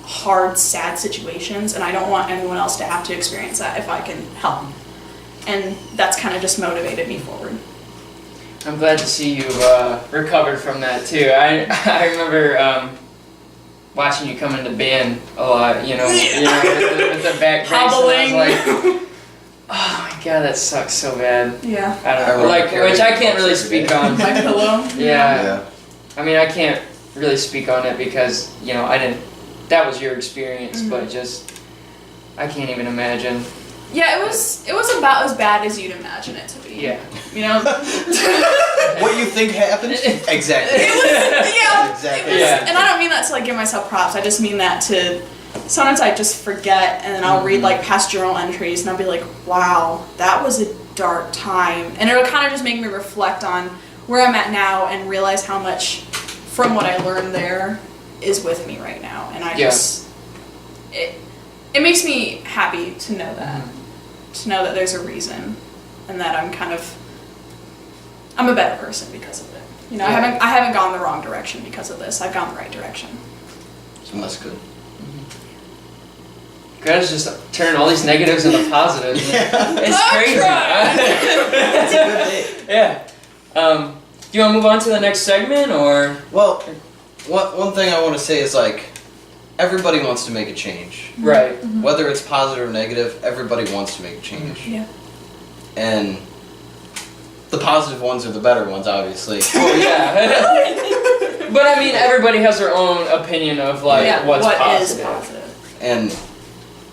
hard, sad situations, and I don't want anyone else to have to experience that if I can help. And that's kind of just motivated me forward. I'm glad to see you recovered from that too. I remember watching you come into band a lot, you know with the back brace, and I was like, oh my God, that sucks so bad. Yeah. I don't I know. remember Like, carrying which I the can't really box every speak day. on. My pillow. Yeah. I mean, I can't really speak on it because, you know, I didn't, that was your experience, but just, I can't even imagine. Yeah, it was about as bad as you'd imagine it to be. Yeah. You know? What you think happened? Exactly. It was, yeah. Exactly. It was, Yeah. and I don't mean that to like give myself props. I just mean that to sometimes I just forget, and then I'll read like past journal entries, and I'll be like, wow, that was a dark time, and it'll kind of just make me reflect on where I'm at now and realize how much from what I learned there is with me right now, and I just it makes me happy to know that, to know that there's a reason, and that I'm a better person because of it. You know, Yeah. I haven't gone the wrong direction because of this. I've gone the right direction. So that's good. Gretta's just turning all these negatives into positives. Yeah. It's I'm crazy. trying. It's a good day. Yeah. Do you want to move on to the next segment, or? Well, one thing I want to say is like, everybody wants to make a change. Right. Whether it's positive or negative, everybody wants to make a change. Yeah. And the positive ones are the better ones, obviously. Well, yeah. But I mean, everybody has their own opinion of like what's what positive. is positive. And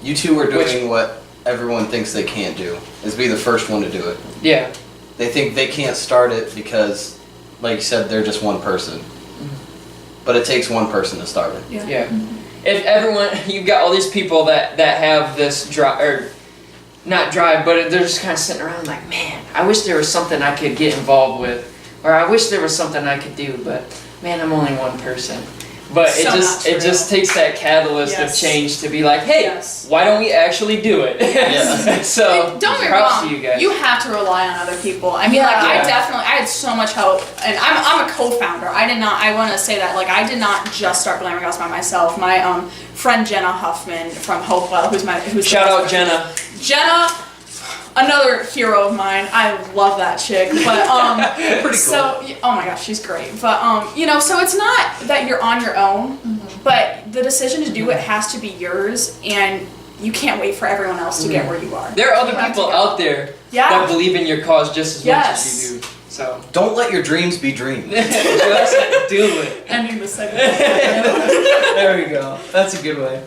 you two are doing what everyone thinks they can't do, is be the first one to do it. Yeah. They think they can't start it because, like you said, they're just one person. But it takes one person to start it. Yeah. Yeah. If everyone, you've got all these people that have this drive, or not drive, but they're just kind of sitting around like, man, I wish there was something I could get involved with, or I wish there was something I could do, but man, I'm only one person. But So not it true. just takes that catalyst Yes. of change to be like, hey, Yes. why don't we actually do it? Yeah. So Don't get me props wrong. to you guys. You have to rely on other people. I mean, like Yeah. I had so much help, and I'm a co-founder. I want to say that like I did not just start Glamour Gals by myself. My friend Jenna Huffman from Hopewell, who's Shout out Jenna. Jenna, another hero of mine. I love that chick. But Pretty cool. so oh my gosh, she's great. But you know, so it's not that you're on your own, but the decision to do it has to be yours, and you can't wait for everyone else to get where you are. There are other You have people to go. out there Yeah. that believe in your cause just as much Yes. as you do. So Don't let your dreams be dreams. just do it. Ending the segment. There we go. That's a good way.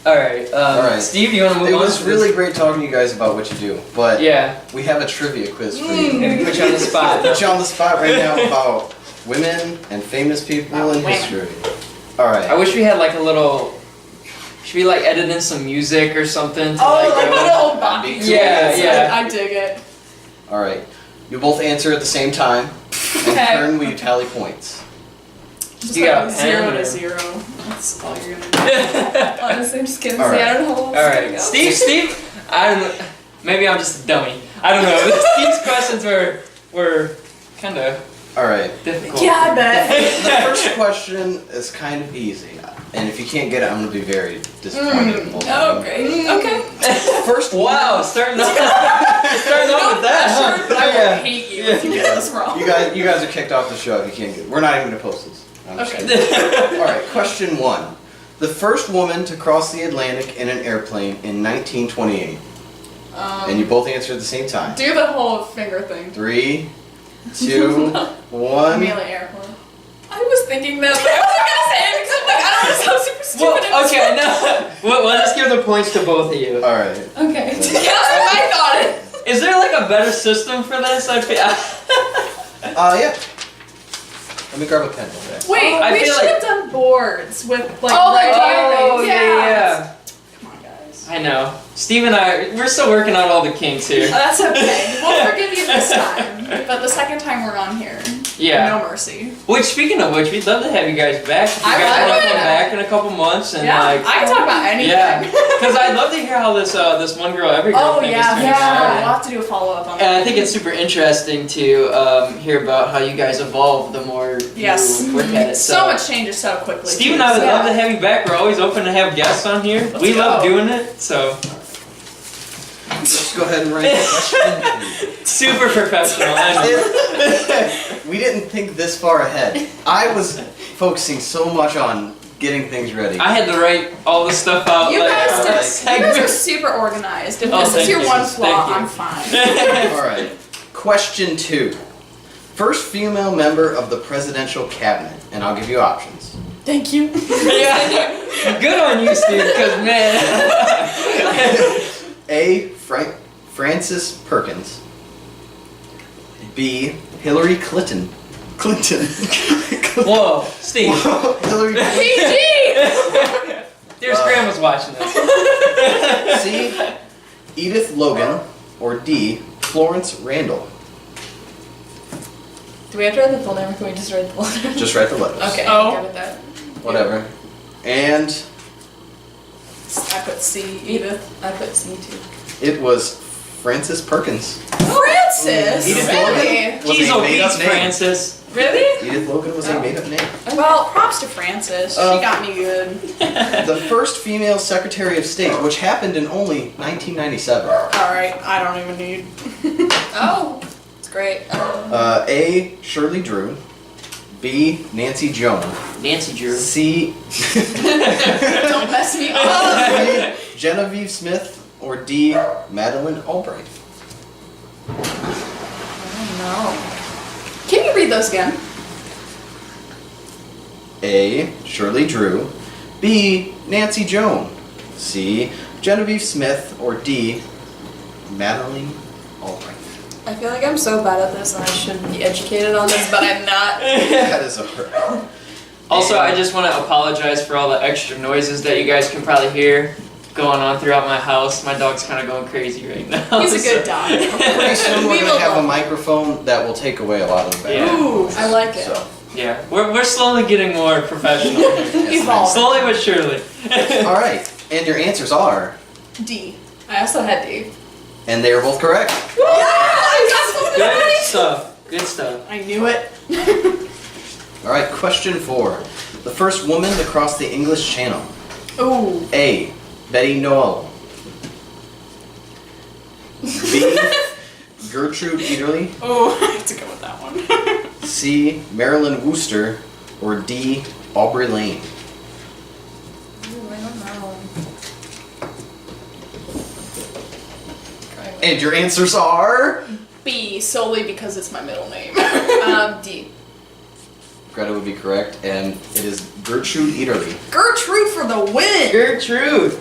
All right. Alright. Steve, you want to move It on? was to really great talking to you guys about what you do, but Yeah. we have a trivia quiz for you. Maybe put you on the spot. Put you on the spot right now about women and famous people in women. history. Alright. I wish we had like a little. Should we like edit in some music or something? To, Oh, like, like go- the old Bobby. Yeah, yeah. I dig it. Alright. You both answer at the same time. In Okay. turn, will you tally points? Just You like got a pen 0 or- to 0. That's all you're gonna do. Honestly, I'm just kidding. All See, right. I don't know how All it's gonna right, go. Steve. I don't know. Maybe I'm just a dummy. I don't know. Steve's questions were kind of Alright. difficult. Yeah, I bet. The first question is kind of easy. And if you can't get it, I'm going to be very disappointed. in both of Oh, you. great. Okay. First Wow, starting off with that, huh? But I Yeah. will hate you if you get this wrong. You guys are kicked off the show if you can't get it. We're not even going to post this. I'm just Okay. kidding. Alright, question 1. The first woman to cross the Atlantic in an airplane in 1928. And you both answer at the same time. Do the whole finger thing. 3, 2, 1. Amelia Earhart. I was thinking that, but I wasn't gonna say it because I'm like, I don't want to sound super stupid. Well, okay, no. We'll just give the points to both of you. Alright. Okay. That's what I thought it. Is there like a better system for this? I feel. Yeah. Let me grab a pen. Okay. Wait, I we feel should like- have done boards with like Oh, like red diaries. Oh, yeah. Come on, guys. I know. Steve and we're still working out all the kinks here. That's okay. We'll forgive you this time, but the second time we're on here, Yeah. no mercy. Which, speaking of which, we'd love to have you guys back. If you I guys love want to it. come back in a couple months and Yeah, like. I can talk about anything. Yeah, because I'd love to hear how this one girl, every girl Oh thing is yeah, turning yeah. out. We'll have to do a follow up on that. And I think it's super interesting to hear about how you guys evolve the more Yes. you work at it. So much changes so quickly. Steve and too, I would so- love to have you back. We're always open to have guests on here. Let's We love go. doing it, so Let's go ahead and write the question. super professional. I know. We didn't think this far ahead. I was focusing so much on getting things ready. I had to write all the stuff out. You guys are segments. super organized. If Oh, this is thank your you. one flaw, Thank you. I'm fine. All right. Question 2. First female member of the presidential cabinet, and I'll give you options. Thank you. Yeah. Good on you, Steve, because man. A. Frances Perkins. B. Hillary Clinton. Whoa, Steve. Hillary Clinton. PG! There's grandma's watching this. C. Edith Logan. Or D. Florence Randall. Do we have to write the full name or can we just write the letters? Just write the letters. Okay, Oh. I'm good with that. Whatever. And I put C, Edith. I put C too. it was Frances Perkins. Francis? Edith Really? Logan was Jeez, a oh, made-up beats name. Francis. Really? Edith Logan was a made-up name. Well, props to Francis. She got me good. The first female Secretary of State, which happened in only 1997. Alright, I don't even need. Oh, it's great. A. Shirley Drew. B. Nancy Jones. Nancy Drew. C. Don't mess me up. C. Genevieve Smith. Or D. Madeleine Albright. No. Can you read those again? A. Shirley Drew. B. Nancy Jones. C. Genevieve Smith. Or D. Madeleine Albright. I feel like I'm so bad at this and I should be educated on this, but I'm not. That is a hurt. Also, I just want to apologize for all the extra noises that you guys can probably hear going on throughout my house. My dog's kind of going crazy right now. He's a good dog. Pretty soon we're We going will to have a love- microphone that will take away a lot of the background. Yeah. Ooh, I like it. So, Yeah, we're slowly getting more professional here. evolve. Slowly but surely. all right, and your answers are, D. I also had D. and they are both correct. Good stuff. Good stuff. I knew it. All right, question 4. The first woman to cross the English Channel. Ooh. A. Betty Noel. B. Gertrude Ederle. Oh, I have to go with that one. C. Marilyn Wooster. Or D. Aubrey Lane. Ooh, I don't know. And your answers are? B, solely because it's my middle name. D. Greta would be correct, and it is Gertrude Ederle. Gertrude for the win. Gertrude.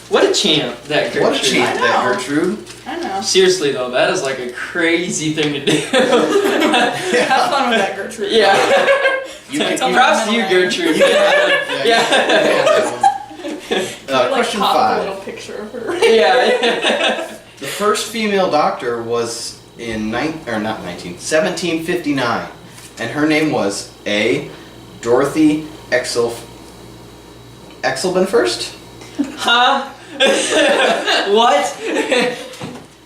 What a champ that Gertrude. What a champ, I that know. Gertrude. I know. Seriously though, that is like a crazy thing to do. Have fun with that, Gertrude. Yeah. You can, Tell me Props to my you, middle name. Gertrude. yeah. Like, Question pop a 5. little picture of her. Yeah. The first female doctor was in 1759, and her name was A. Dorothy Exelbenfirst? Huh? What?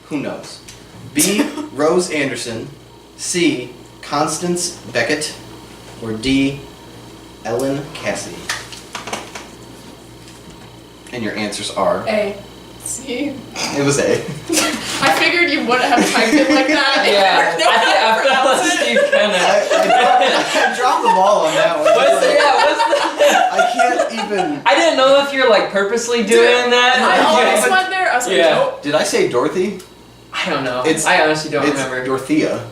Who knows? B. Rose Anderson. C. Constance Beckett. Or D. Ellen Cassidy. And your answers are? A. See? It was A. I figured you wouldn't have typed it like that. Yeah. No, I feel like pronounce it. Steve kind of. I dropped the ball on that one. I can't even. I didn't know if you're like purposely doing that. I always Yeah. went there. I was like, Yeah. nope. Did I say Dorothy? I don't know. It's- I honestly don't It's remember. Dorothea.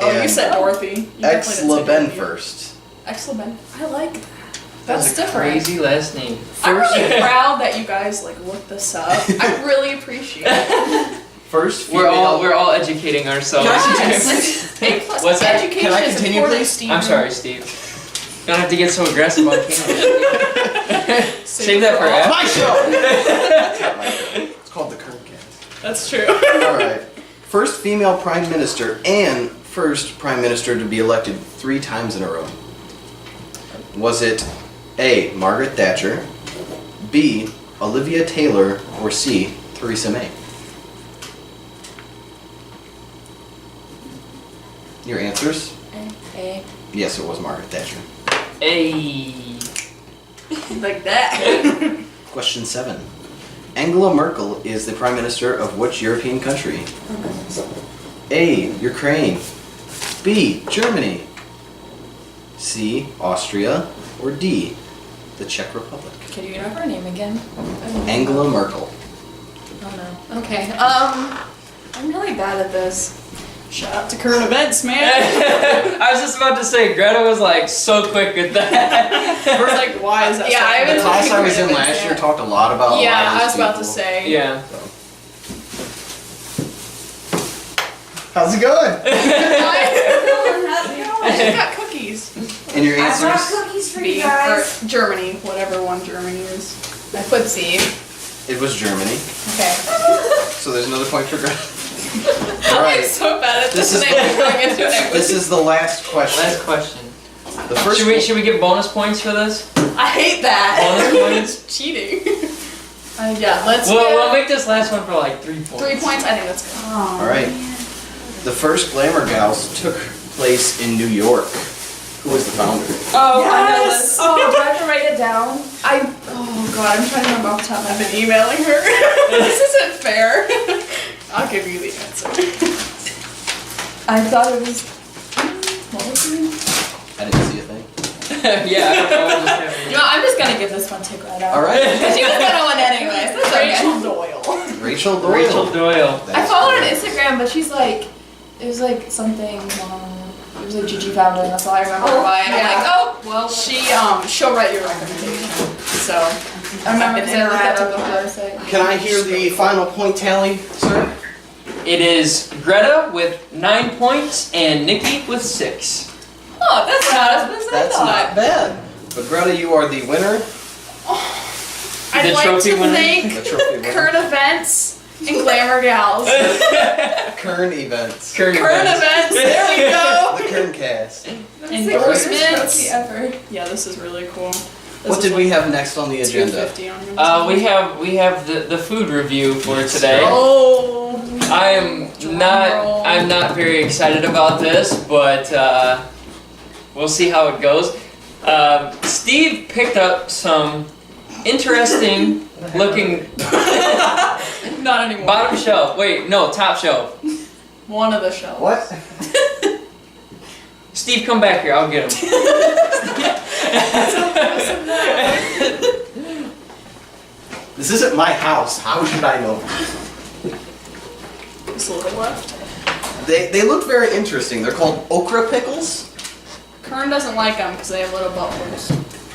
Oh, you And said Dorothy. You definitely didn't say Dorothy. Exlabenfirst. Exlaben. I like that. That's a different. crazy last name. I'm really proud that you guys like looked this up. I really appreciate it. First We're female. all educating ourselves. Yes. A plus What's that? education Can I is continue, important, please? Steve. I'm sorry, Steve. You don't have to get so aggressive on camera. Save that for It's after. my show. It's not my show. It's called the Kerncast. That's true. All right. First female prime minister and first prime minister to be elected 3 times in a row. Was it A. Margaret Thatcher, B. Olivia Taylor, or C. Theresa May? Your answers? A. Yes, it was Margaret Thatcher. Hey. Like that. Question 7. Angela Merkel is the prime minister of which European country? A. Ukraine. B. Germany. C. Austria. Or D. the Czech Republic? Can you get over her name again? Angela Merkel. Oh no. Okay. I'm really bad at this. Shout out to current events, man. I was just about to say, Greta was like so quick with that. We're like, why is that? Yeah, so I hard? The haven't class I taken was in current last events year yet. talked a lot about a lot Yeah, of I these was about to people. say. Yeah. How's it going? She got cookies. And your I brought answers? cookies for B, you guys. or Germany, whatever one Germany is. I put C. It was Germany. Okay. So there's another point for Greta. I'm Alright. like so bad at This this. is and I'm going into it. This is the last question. Last question. The first Should we give bonus points for this? I hate that. Bonus points? It's cheating. Yeah, let's We'll make this last one for like 3 points. 3 points. I think that's good. Alright. The first Glamour Gals took place in New York. Who was the founder? Oh, I know Yes! this. Oh, do I have to write it down? Oh god, I'm trying to remember off the top of my I've head. been emailing her. This isn't fair. I'll give you the answer. I thought it was. What was her name? I didn't see a thing. Yeah. No, I'm just gonna give this one to Greta. Alright. She was gonna win anyways. That's okay. Rachel Doyle. Rachel Doyle. Rachel Doyle. I follow her on Instagram, but she's like, it was like something. It was like Gigi found it, and that's all I remember why. And I'm yeah. like, oh, well. She'll write your recommendation. So I remember I've been because I looked that up on interacting the with her. website. Can I hear the final point tally, sir? It is Greta with 9 points and Nikki with 6. Oh, that's not as bad as I That's thought. not bad. But Greta, you are the winner. I'd The like trophy to winner? The thank trophy winner. current events and glamour gals. Current events. Current Current events. events. There we go. The Kerncast. That's the greatest Endorsements. trophy ever. Yeah, this is really cool. This What is did we like have next on the agenda? 250 on your We have the food review for today. Oh. I'm not very excited about this, but we'll see how it goes. Steve picked up some interesting looking Not anymore. bottom shelf. Wait, no, top shelf. One of the shelves. What? Steve, come back here. I'll get him. This isn't my house. How should I know? Just a little left. They look very interesting. They're called okra pickles. Kern doesn't like them because they have little bubbles.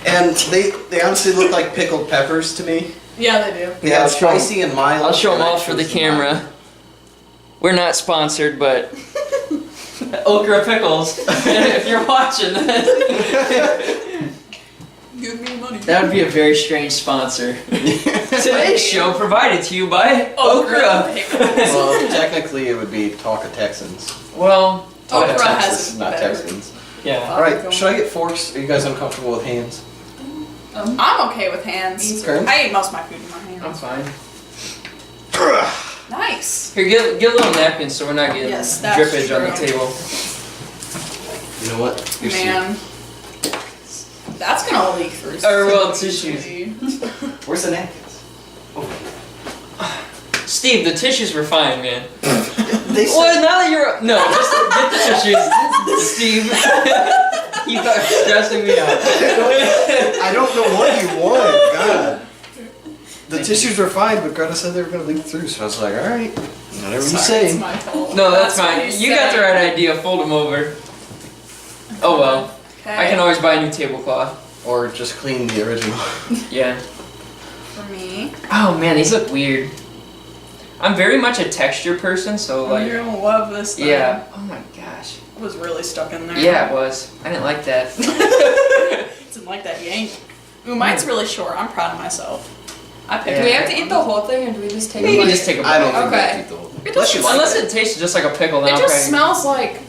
And they honestly look like pickled peppers to me. Yeah, they do. They Yeah, have I'll show 'em- spicy and mild. I'll show them and off for the actually camera. We're not sponsored, but okra pickles. If you're watching this, Give me money. that would be a very strange sponsor. mild. Today's show provided to you by okra. Well, technically it would be Talk of Texans. Well, Okra Texas, has not better. Texans. yeah. Alright, should I get forks? Are you guys uncomfortable with hands? I'm okay with hands. Kern? I eat most of my food in my I'm hands. fine. Nice. Here, get a little napkin so we're not getting Yes, that's drippage on the true. table. You know what? You're Man. That's gonna leak through. Or, well, so tissues. easily. Where's the napkins? Steve, the tissues were fine, man. They Well, said, now that you're just get the tissues, Steve. You are stressing me out. I don't know what you want. God. The tissues were fine, but Greta said they were going to leak through, so I was like, alright, whatever you Sorry, say. it's my fault. No, that's what fine. he You got the said. right idea. Fold them over. Oh well. Okay. I can always buy a new tablecloth. Or just clean the original. Yeah. For me. Oh man, these look weird. I'm very much a texture person, so Oh, like. you're gonna love this thing. Yeah. Oh my gosh. It was really stuck in there. Yeah, it was. I didn't like that. Didn't like that yank. Ooh, mine's really short. I'm proud of myself. I picked Do Yeah. we have to eat the whole thing, or do we just take We a can bite? just take a I don't bite. think Okay. that's eat the whole thing. It Unless you doesn't- like Unless it tastes just like a pickle, then It I'll just probably. smells like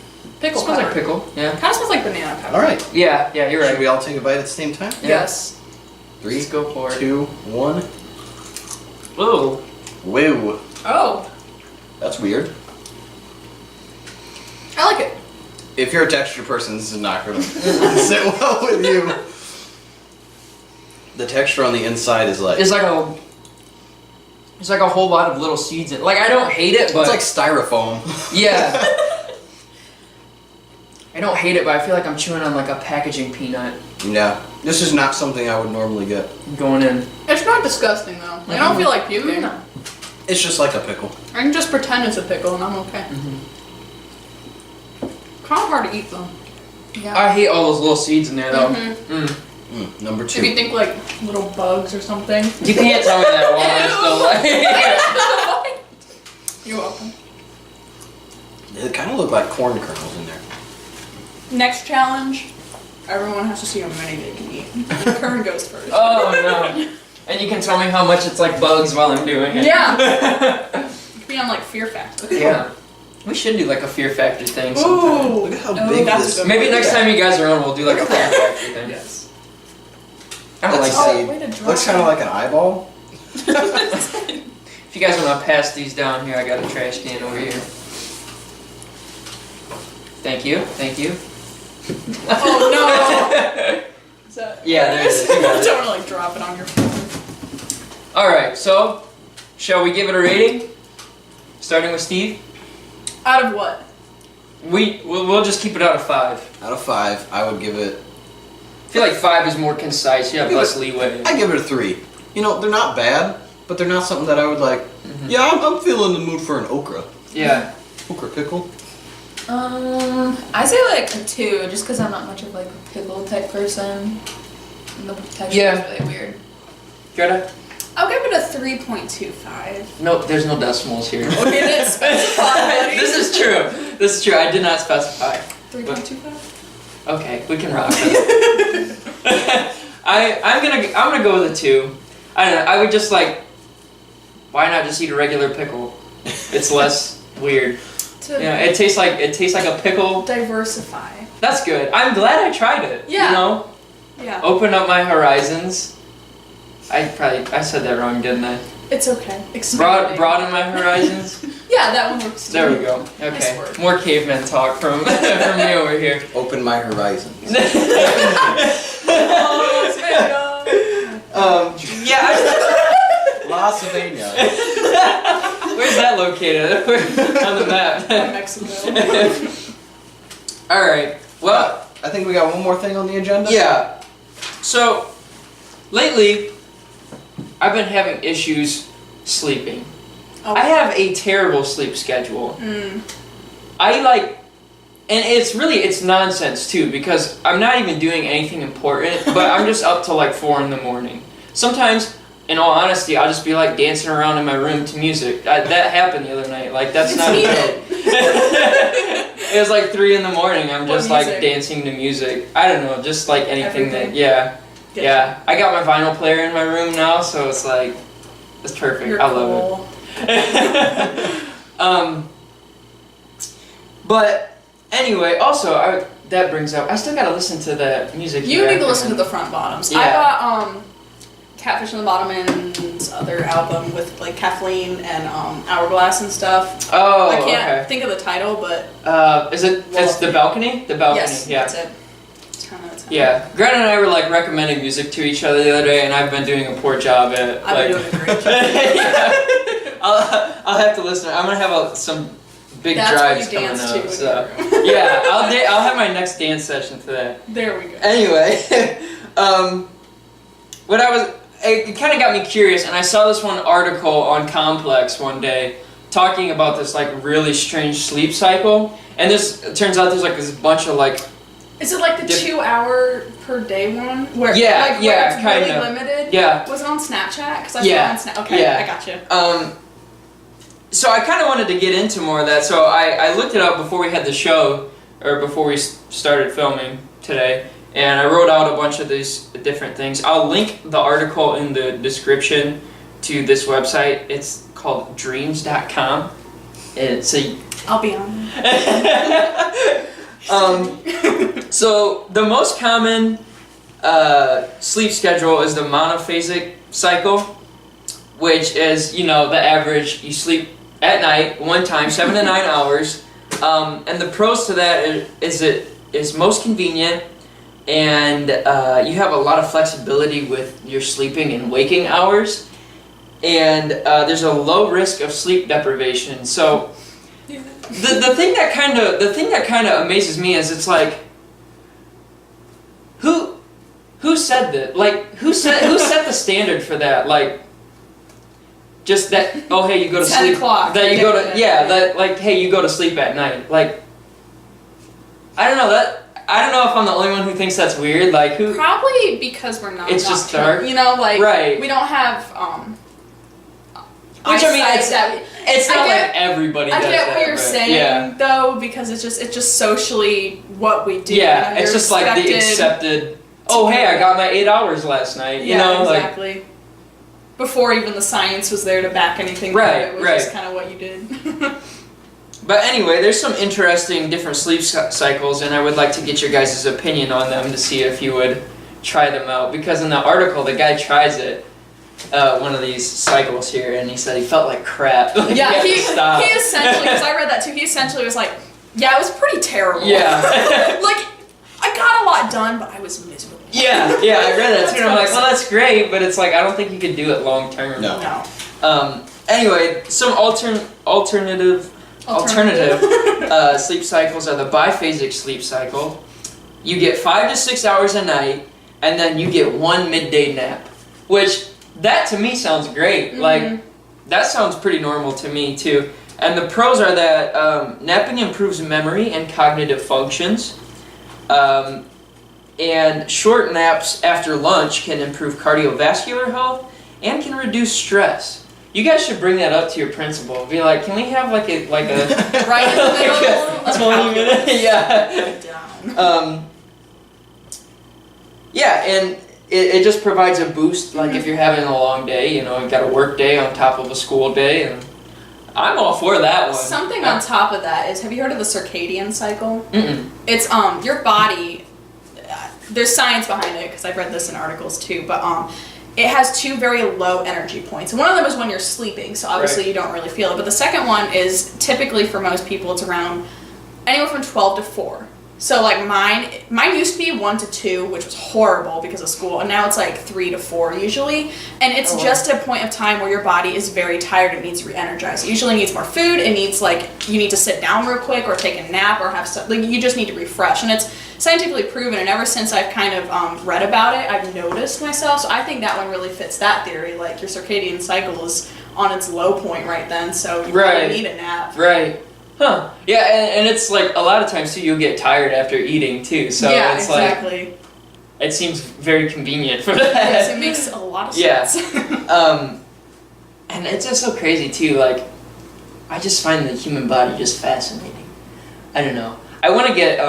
pickle It smells like pepper. pickle. Yeah. Kind of smells like banana pepper. Alright, Yeah, you're should right. we all take a bite at the same time? Yeah. Yes. 3, Let's go for it. 2, 1. Ooh. Woo. Oh, That's weird. I like it. If you're a texture person, this is not going to sit well with you. The texture on the inside is like... It's like a whole lot of little seeds in. Like I don't hate it, but It's like styrofoam. yeah. I don't hate it, but I feel like I'm chewing on like a packaging peanut. Yeah. This is not something I would normally get. Going in. It's not disgusting though. I don't feel like puking. No. It's just like a pickle. I can just pretend it's a pickle and I'm okay. Kind of hard to eat though. Yeah. I hate all those little seeds in there, though. Number If you 2. think like little bugs or something. You can't tell me that while I'm still like. You're welcome. It kind of look like corn kernels in there. Next challenge. Everyone has to see how many they can eat. Kern goes first. Oh no! And you can tell me how much it's like bugs while I'm doing it. Yeah. Be on like Fear Factor. Yeah. We should do like a Fear Factor thing sometime. Ooh. Look at how Oh, big that's this a good Maybe one. next time you guys are on, we'll do like a Fear Factor thing. Yes. I don't like Let's that. see. way to drop Looks kind of it. like an eyeball. If you guys want to pass these down here, I got a trash can over here. Thank you. Thank you. Oh no. Is that Yeah, there it is. You got it. Don't want to like drop it on your phone. Alright, so shall we give it a rating? Starting with Steve? Out of what? We'll just keep it out of 5. Out of 5, I would give it. I feel like 5 is more concise. You have less leeway. I give it a 3. You know, they're not bad, but they're not something that I would like. Yeah, I'm feeling the mood for an okra. Yeah. Okra pickle. I say like a 2, just because I'm not much of like a pickle type person. And the texture Yeah. is really weird. Greta? I'll give it a 3.25. Nope, there's no decimals here. Okay, that's specified. This is true. This is true. I did not specify. 3.25. Okay, we can rock it. I'm gonna go with a 2. I don't know. I would just like. Why not just eat a regular pickle? It's less weird. To Yeah, it tastes like a pickle. diversify. That's good. I'm glad I tried it. Yeah. You know, Yeah. open up my horizons. I said that wrong, didn't I? It's okay. Expanding. Broaden my horizons. Yeah, that one works too. There we go. Okay. Nice work. More caveman talk from from me over here. Open my horizons. Oh, Spain. Yeah. Las Vegas. Where's that located? On the map. Mexico. All right. Well, I think we got one more thing on the agenda. yeah. So, lately, I've been having issues sleeping. Oh. I have a terrible sleep schedule. Mm. I like, and it's nonsense too, because I'm not even doing anything important, but I'm just up till like 4 in the morning. Sometimes, in all honesty, I'll just be like dancing around in my room to music. That happened the other night. Like, that's not a joke. It was like 3 in the morning. I'm What just like music? dancing to music. I don't know, just like anything that, Everything? yeah. Get Yeah. I got my vinyl player in my room now, so it's like, it's perfect. You're I love it. cool. But anyway, also that brings up I still gotta listen to that music. You need to listen to the front bottoms. I Yeah. got Catfish in the Bottomans' other album with like Kathleen and Hourglass and stuff. Oh, I can't okay. think of the title, but Is it? It's the balcony. The balcony. yes, yeah. that's it. It's kind of Yeah. Greta and I were like recommending music to each other the other day, and I've been doing a poor job at. I've been like, doing a great job. yeah. I'll have to listen. I'm gonna have some big That's drives what you coming dance up. to. So yeah, I'll have my next dance session to that. There we go. Anyway, it kind of got me curious, and I saw this one article on Complex one day talking about this like really strange sleep cycle, and it turns out there's like this bunch of like Is it like the 2 hour per day one? Where Yeah, like, yeah, where it's really kinda. limited? yeah. Was it on Snapchat? Because I Yeah, saw it on Snapchat. Okay, yeah. I got you. So I kind of wanted to get into more of that, so I looked it up before we had the show, or before we started filming today, and I wrote out a bunch of these different things. I'll link the article in the description to this website. It's called dreams.com. It's a I'll be on. So the most common sleep schedule is the monophasic cycle, which is, the average. You sleep at night one time, 7 to 9 hours, and the pros to that is it is most convenient, and you have a lot of flexibility with your sleeping and waking hours, and there's a low risk of sleep deprivation. So the thing that kind of amazes me is it's like, who said that? Like, who set the standard for that? Like, just that, oh, hey, you go to 10 sleep. o'clock. That you go to, yeah, that, like, hey, you go to sleep at night. Like, I don't know if I'm the only one who thinks that's weird. Like, who? Probably because we're not. It's just dark. You know, like, right. We don't have, which, I mean, eyesight it's not like everybody does that. I get what you're saying, though, because it's just socially what we do. Yeah, it's just like the accepted, oh, hey, I got my 8 hours last night, you know? Exactly. Like, before even the science was there to back anything. Right, it was just kind of what you did. But anyway, there's some interesting different sleep cycles, and I would like to get your guys' opinion on them to see if you would try them out. Because in the article, the guy tries it, one of these cycles here, and he said he felt like crap. Like yeah, he essentially, because I read that too, he essentially was like, yeah, it was pretty terrible. Yeah. Like, I got a lot done, but I was miserable. Yeah, I read that too, and I'm like, well, that's great, but it's like, I don't think you could do it long term. No. Anyway, some alternative sleep cycles are the biphasic sleep cycle. You get 5 to 6 hours a night, and then you get 1 midday nap, which that to me sounds great. Mm-hmm. Like, that sounds pretty normal to me too. And the pros are that napping improves memory and cognitive functions. And short naps after lunch can improve cardiovascular health and can reduce stress. You guys should bring that up to your principal. Be like, can we have like a right in the middle of 20 minutes? Yeah. Yeah, and it just provides a boost. Like if you're having a long day, you know, you've got a work day on top of a school day, and I'm all for that one. Something on top of that is, have you heard of the circadian cycle? Mm-mm. It's your body. There's science behind it because I've read this in articles too, but it has 2 very low energy points. And one of them is when you're sleeping, so obviously you don't really feel it. But the second one is typically for most people, it's around anywhere from 12 to 4. So like mine used to be 1 to 2, which was horrible because of school, and now it's like 3 to 4 usually. And it's just a point of time where your body is very tired and needs re-energized. It usually needs more food. It needs you need to sit down real quick or take a nap or have stuff. Like you just need to refresh, and it's scientifically proven. And ever since I've kind of read about it, I've noticed myself. So I think that one really fits that theory. Like your circadian cycle is on its low point right then, so you really need a nap. Right. Huh. Yeah, and it's like a lot of times too, you'll get tired after eating too. So yeah, it's exactly. like it seems very convenient for that. Yes, it makes a lot of sense. And it's just so crazy too. Like, I just find the human body just fascinating. I don't know. I want to get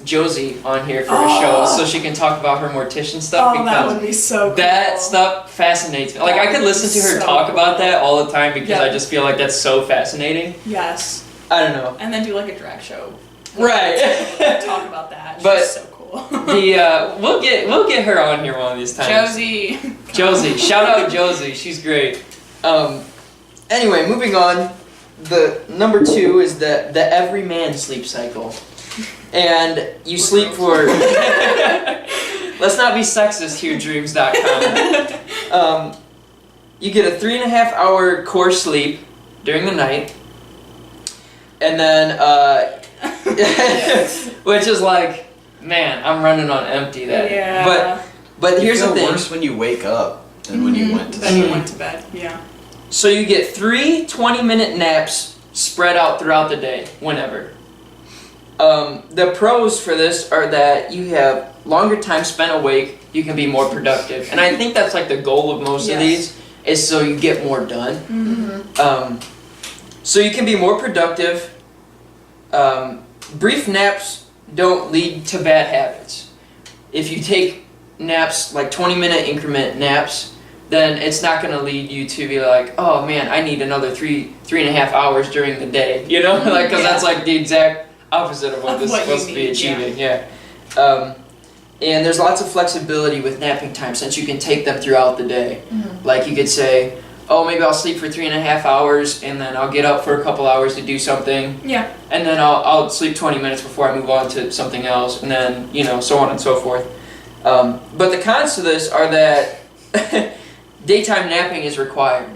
Josie on here for a show so she can talk about her mortician stuff. Oh, that would be so cool. That stuff fascinates me. Like, I could listen to her talk about that all the time because I just feel like that's so fascinating. Yes. I don't know. And then do like a drag show. Right. Talk about that. But so cool. We'll get her on here one of these times. Josie. Shout out Josie. She's great. Anyway, moving on. The number 2 is the everyman sleep cycle. And you sleep for let's not be sexist here, dreams.com. You get a 3.5 hour core sleep during the night. And then, which is like, man, I'm running on empty then. Yeah. But here's the thing. You feel worse when you wake up than when you went to sleep. Then you went to bed, yeah. So you get 3 20-minute naps spread out throughout the day, whenever. The pros for this are that you have longer time spent awake, you can be more productive. And I think that's like the goal of most of these, is so you get more done. Mm-hmm. So you can be more productive. Brief naps don't lead to bad habits. If you take naps, like 20-minute increment naps, then it's not going to lead you to be like, oh man, I need another 3.5 hours during the day, you know? Like, because that's like the exact opposite of what this is supposed to be achieving. And there's lots of flexibility with napping time since you can take them throughout the day. Mm-hmm. Like you could say, oh, maybe I'll sleep for 3.5 hours and then I'll get up for a couple hours to do something. Yeah. And then I'll sleep 20 minutes before I move on to something else, and then, you know, so on and so forth. But the cons to this are that daytime napping is required.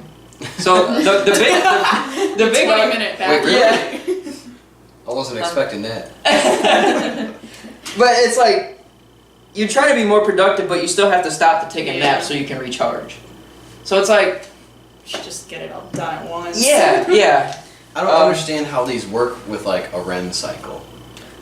So the big 20-minute back. Yeah. I wasn't expecting that. But it's like, you're trying to be more productive, but you still have to stop to take a nap so you can recharge. So it's like, you should just get it all done at once. yeah. I don't understand how these work with like a REM cycle.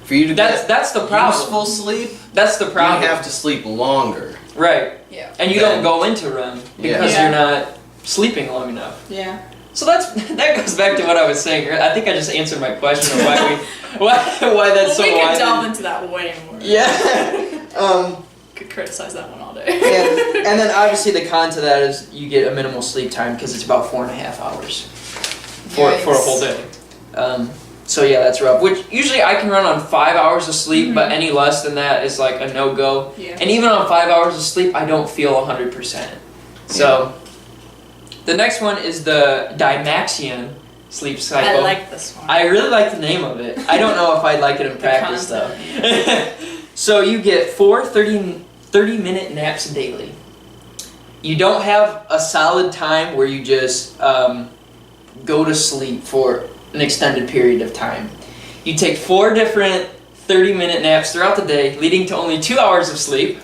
For you to get that's the problem. useful sleep, That's the problem. you have to sleep longer. Right. Yeah. And you don't go into REM because Yeah. you're not sleeping long enough. Yeah. So that goes back to what I was saying. I think I just answered my question of why that's so we could widely. delve into that way more. Yeah. Could criticize that one all day. and then obviously the con to that is you get a minimal sleep time because it's about 4.5 hours for a whole day. So yeah, that's rough. Which usually I can run on 5 hours of sleep, but any less than that is like a no-go. Yeah. And even on 5 hours of sleep, I don't feel 100%. So the next one is the Dymaxion sleep cycle. I like this one. I really like the name of it. I don't know if I'd like it in practice though. So you get 4 30-minute naps daily. You don't have a solid time where you just go to sleep for an extended period of time. You take 4 different 30-minute naps throughout the day, leading to only 2 hours of sleep.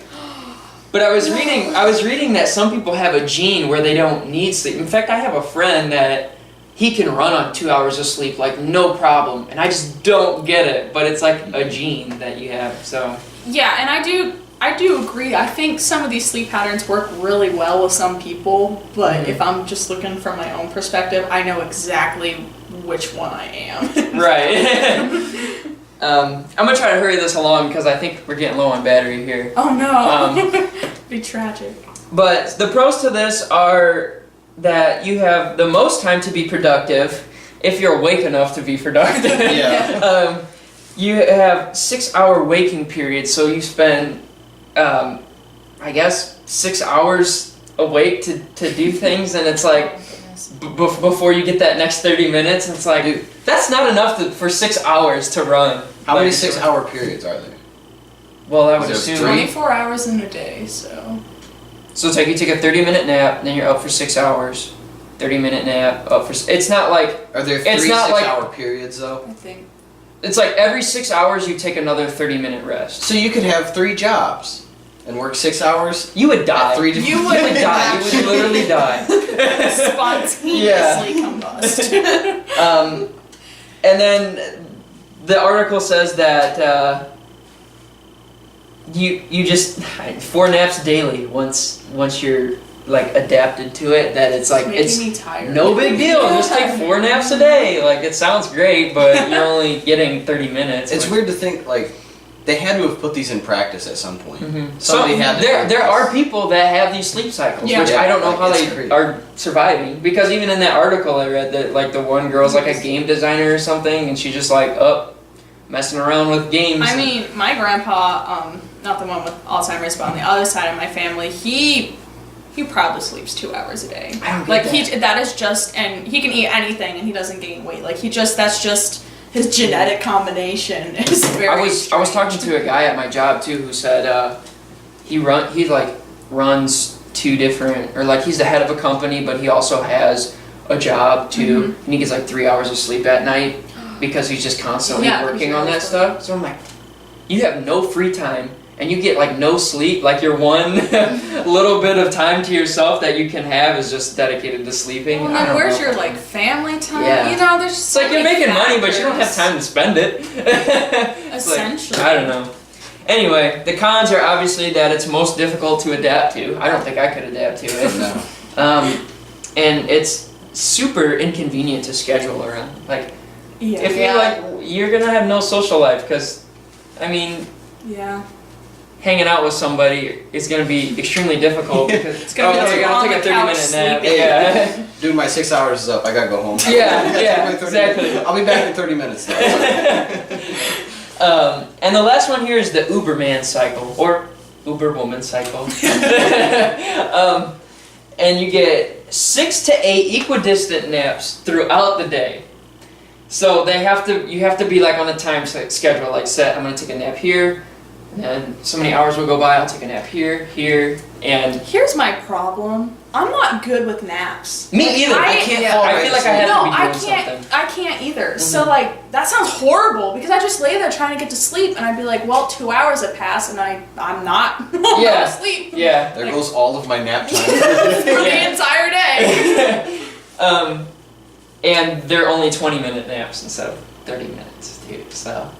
But I was reading that some people have a gene where they don't need sleep. In fact, I have a friend that he can run on 2 hours of sleep like no problem, and I just don't get it. But it's like a gene that you have. So Yeah, and I do agree. I think some of these sleep patterns work really well with some people, but if I'm just looking from my own perspective, I know exactly which one I am. right. I'm gonna try to hurry this along because I think we're getting low on battery here. Oh no. Be tragic. But the pros to this are that you have the most time to be productive if you're awake enough to be productive. Yeah. You have 6-hour waking period, so you spend, I guess, 6 hours awake to do things, and it's like before you get that next 30 minutes, it's like, dude, that's not enough for 6 hours to run. How many 6-hour periods are there? Well, I would Is there assume 24 hours in a day, so. So it's like you take a 30-minute nap, then you're up for 6 hours. 30-minute nap, up for. It's not like. Are there It's 3 not like- 6-hour periods though? I think. It's like every 6 hours you take another 30-minute rest. So you could have 3 jobs and work 6 hours. You would die. At 3 different You would die. You would literally die. Spontaneously combust. And then the article says that you just 4 naps daily once you're like adapted to it. That it's like Making it's me tired. no big deal. Just take 4 naps a day. Like it sounds great, but you're only getting 30 minutes. It's like, weird to think like they had to have put these in practice at some point. So Somebody had to there practice. are people that have these sleep cycles, Yeah. which I don't know Like, how it's they crazy. are surviving. Because even in that article I read that like the one girl's like a game designer or something, and she's just like messing around with games. I mean, my grandpa, not the one with Alzheimer's, but on the other side of my family, he probably sleeps 2 hours a day. I don't get Like that is just, and he can eat anything and he doesn't gain weight. Like that's just his genetic combination is very. I was talking strange. to a guy at my job too who said he runs 2 different, or like he's the head of a company, but he also has a job too, and he gets like 3 hours of sleep at night because he's just constantly working on that stuff. So I'm like, you have no free time and you get like no sleep. Like your one little bit of time to yourself that you can have is just dedicated to sleeping. Well, I then don't where's know. your like family time? Yeah. You know, there's just It's like so you're many making money, but you don't have factors. time to spend it. It's like, Essentially. I don't know. Anyway, the cons are obviously that it's most difficult to adapt to. I don't think I could adapt to it. No. And it's super inconvenient to schedule around. Like, Yeah. if you're like, you're gonna have no social life because, I mean, Yeah. hanging out with somebody is gonna be extremely difficult because It's gonna be I like gotta on take a the couch 30-minute nap. sleeping. Yeah. Dude, my 6 hours is up. I gotta go home. Yeah, Take my 30 exactly. minutes. I'll be back in 30 minutes though. And the last one here is the Uberman cycle, or Uberwoman cycle. And you get 6 to 8 equidistant naps throughout the day. So you have to be like on a time schedule, like set, I'm gonna take a nap here, and then so many hours will go by, I'll take a nap here, and Here's my problem. I'm not good with naps. Me either. I can't fall right. I feel like I have to be doing something. I can't either. So like that sounds horrible because I just lay there trying to get to sleep and I'd be like, well, 2 hours have passed and I'm not asleep. Yeah. There goes all of my nap time for the entire day. And they're only 20-minute naps instead of 30 minutes, too. So.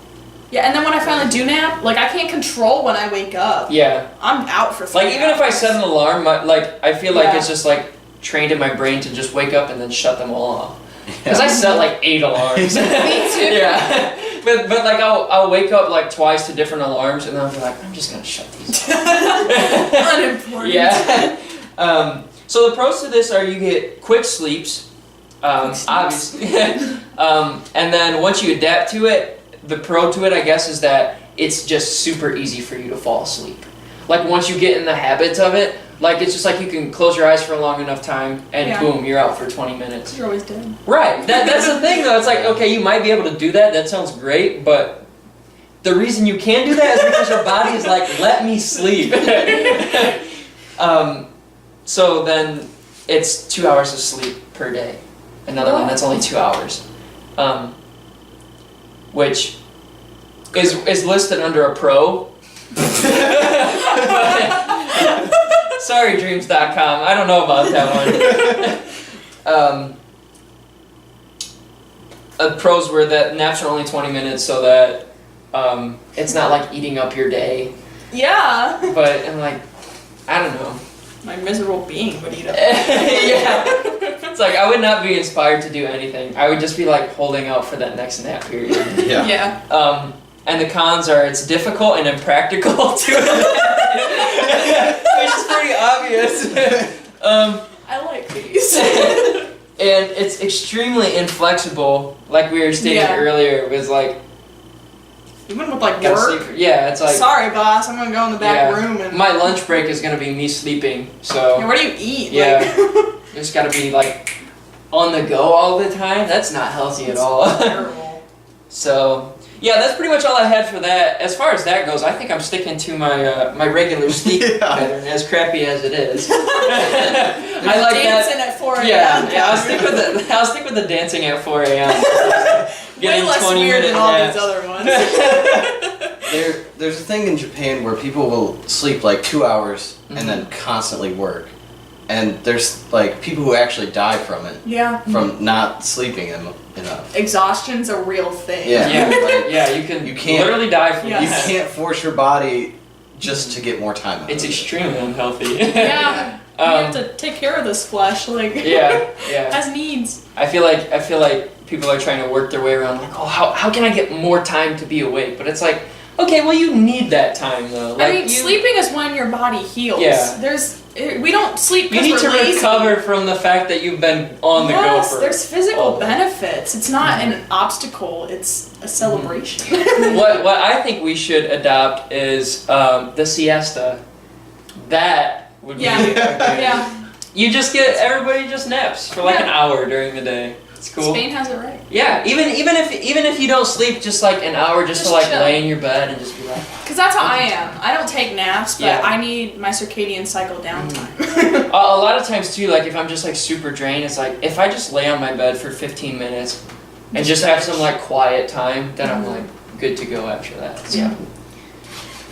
Yeah, and then when I finally do nap, like I can't control when I wake up. Yeah. I'm out for 3 Like even if I set an alarm, I feel like it's just like trained in my brain to just wake up and then shut them all off. Because I set like 8 alarms. Me too. Yeah. But like I'll wake up like twice to different alarms and then I'll be like, I'm just gonna shut these off. Unimportant. Yeah. So the pros to this are you get quick sleeps. Obviously. And then once you adapt to it, the pro to it, I guess, is that it's just super easy for you to fall asleep. Like once you get in the habits of it, like it's just like you can close your eyes for a long enough time and boom, you're out for 20 minutes. You're always dead. Right. That's the thing though. It's like, okay, you might be able to do that. That sounds great, but the reason you can do that is because your body is like, let me sleep. So then it's 2 hours of sleep per day. Another one that's only 2 hours. Which is listed under a pro. Sorrydreams.com. I don't know about that one. Pros were that naps are only 20 minutes so that it's not like eating up your day. Yeah. But I'm like, I don't know. My miserable being would eat up. Yeah. It's like I would not be inspired to do anything. I would just be like holding out for that next nap period. Yeah. Yeah. And the cons are it's difficult and impractical to which is pretty obvious. I like these. And it's extremely inflexible, like we were stating earlier. It was like even with like work. Yeah, it's like sorry, boss, I'm gonna go in the back room and my lunch break is gonna be me sleeping. So what do you eat? Yeah, like... you just gotta be like on the go all the time. That's not healthy at all. Terrible. So yeah, that's pretty much all I had for that. As far as that goes, I think I'm sticking to my my regular sleep pattern, as crappy as it is. I like dancing that. At 4 a.m. Yeah, I'll stick with the dancing at 4 a.m. Way less weird than all these other ones. There's a thing in Japan where people will sleep like 2 hours and then constantly work. And there's like people who actually die from it. Yeah. From not sleeping enough. Exhaustion's a real thing. Yeah. You can't literally die from You can't force your body just to get more time out. It's extremely unhealthy. Yeah. You have to take care of this flesh, like has needs. I feel like people are trying to work their way around like, oh, how can I get more time to be awake? But it's like, okay, well you need that time though. Like, I mean, sleeping is when your body heals. Yeah. We don't sleep because you need we're to lazy. recover from the fact that you've been on the go for. There's physical benefits. It's not an obstacle. It's a celebration. What I think we should adopt is the siesta. That would be yeah. You just get everybody just naps for like an hour during the day. It's cool. Spain has it right. Yeah, even if you don't sleep, just like an hour, just to like chill. lay in your bed and just be like. Because that's how I am. I don't take naps, but I need my circadian cycle downtime. A lot of times too, like if I'm just like super drained, it's like if I just lay on my bed for 15 minutes and just have some like quiet time, then I'm like good to go after that. So. Yeah.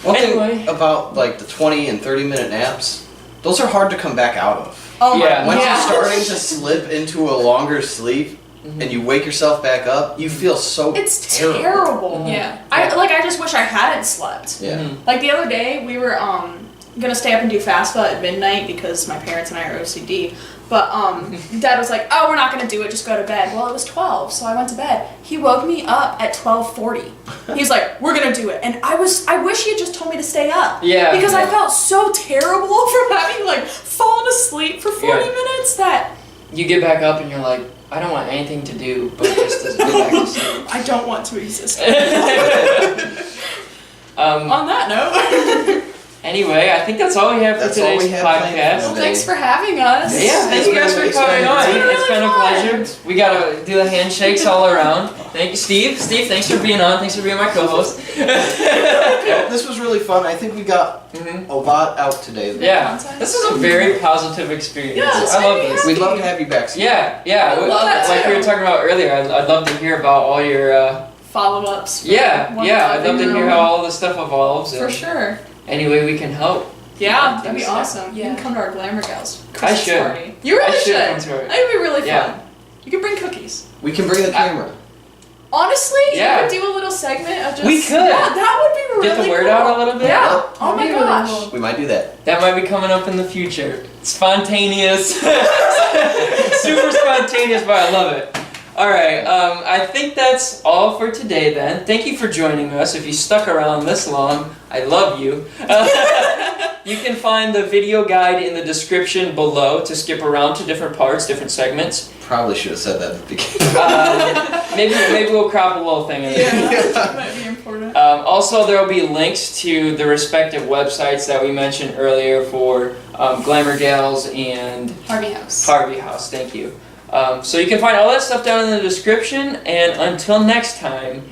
One thing about like the 20 and 30-minute naps, those are hard to come back out of. Oh my Yeah. Once you're starting to slip into a longer sleep and you wake yourself back up, you feel so It's terrible. Yeah. I just wish I hadn't slept. Yeah. Like the other day, we were gonna stay up and do FAFSA at midnight because my parents and I are OCD. But Dad was like, "Oh, we're not gonna do it. Just go to bed." Well, it was 12, so I went to bed. He woke me up at 12:40. He's like, "We're gonna do it," and I wish he had just told me to stay up. Yeah. Because I felt so terrible from having like fallen asleep for 40 minutes that you get back up and you're like, I don't want anything to do but just to go back to sleep. I don't want to exist. On that note. Anyway, I think that's all we have for That's all today's we have planned for podcast. Well, thanks for having us. Yeah, thank you guys for coming on. been really It's been a fun. pleasure. We gotta do the handshakes all around. Thank you, Steve. Steve, thanks for being on. Thanks for being my co-host. Well, this was really fun. I think we got a lot out today. Yeah, this is a very positive experience. Yeah, it's I love made me this. We'd love to have you back. Steve. Yeah. I love that like we too. were talking about earlier, I'd love to hear about all your. Follow-ups. I'd love to hear how all this stuff evolves. For and sure. Any way we can help. Yeah, that'd be awesome. You Yeah. can come to our Glamour Gals I Christmas should. party. You really I should should. come to it. That'd be really fun. Yeah. You could bring cookies. We can bring the camera. Honestly, Yeah. you could do a little segment of just. We could. Yeah, that would be really Get the word cool. out a little bit. Yeah. Oh my That'd be really gosh. cool. We might do that. That might be coming up in the future. Spontaneous. Super spontaneous, but I love it. Alright, I think that's all for today then. Thank you for joining us. If you stuck around this long, I love you. You can find the video guide in the description below to skip around to different parts, different segments. Probably should have said that at the beginning. Maybe we'll crop a little thing in there. Yeah, that might be important. Also, there will be links to the respective websites that we mentioned earlier for Glamour Gals and Harvey House. Harvey House. Thank you. So you can find all that stuff down in the description. And until next time,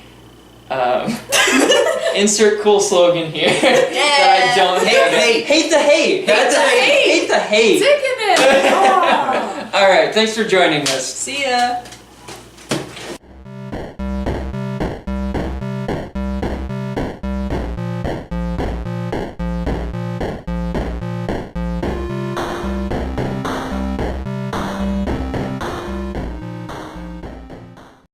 insert cool slogan here that I don't Hate. hate the hate. That's the hate. Hate the hate. Taking it. Oh. All right. Thanks for joining us. See ya.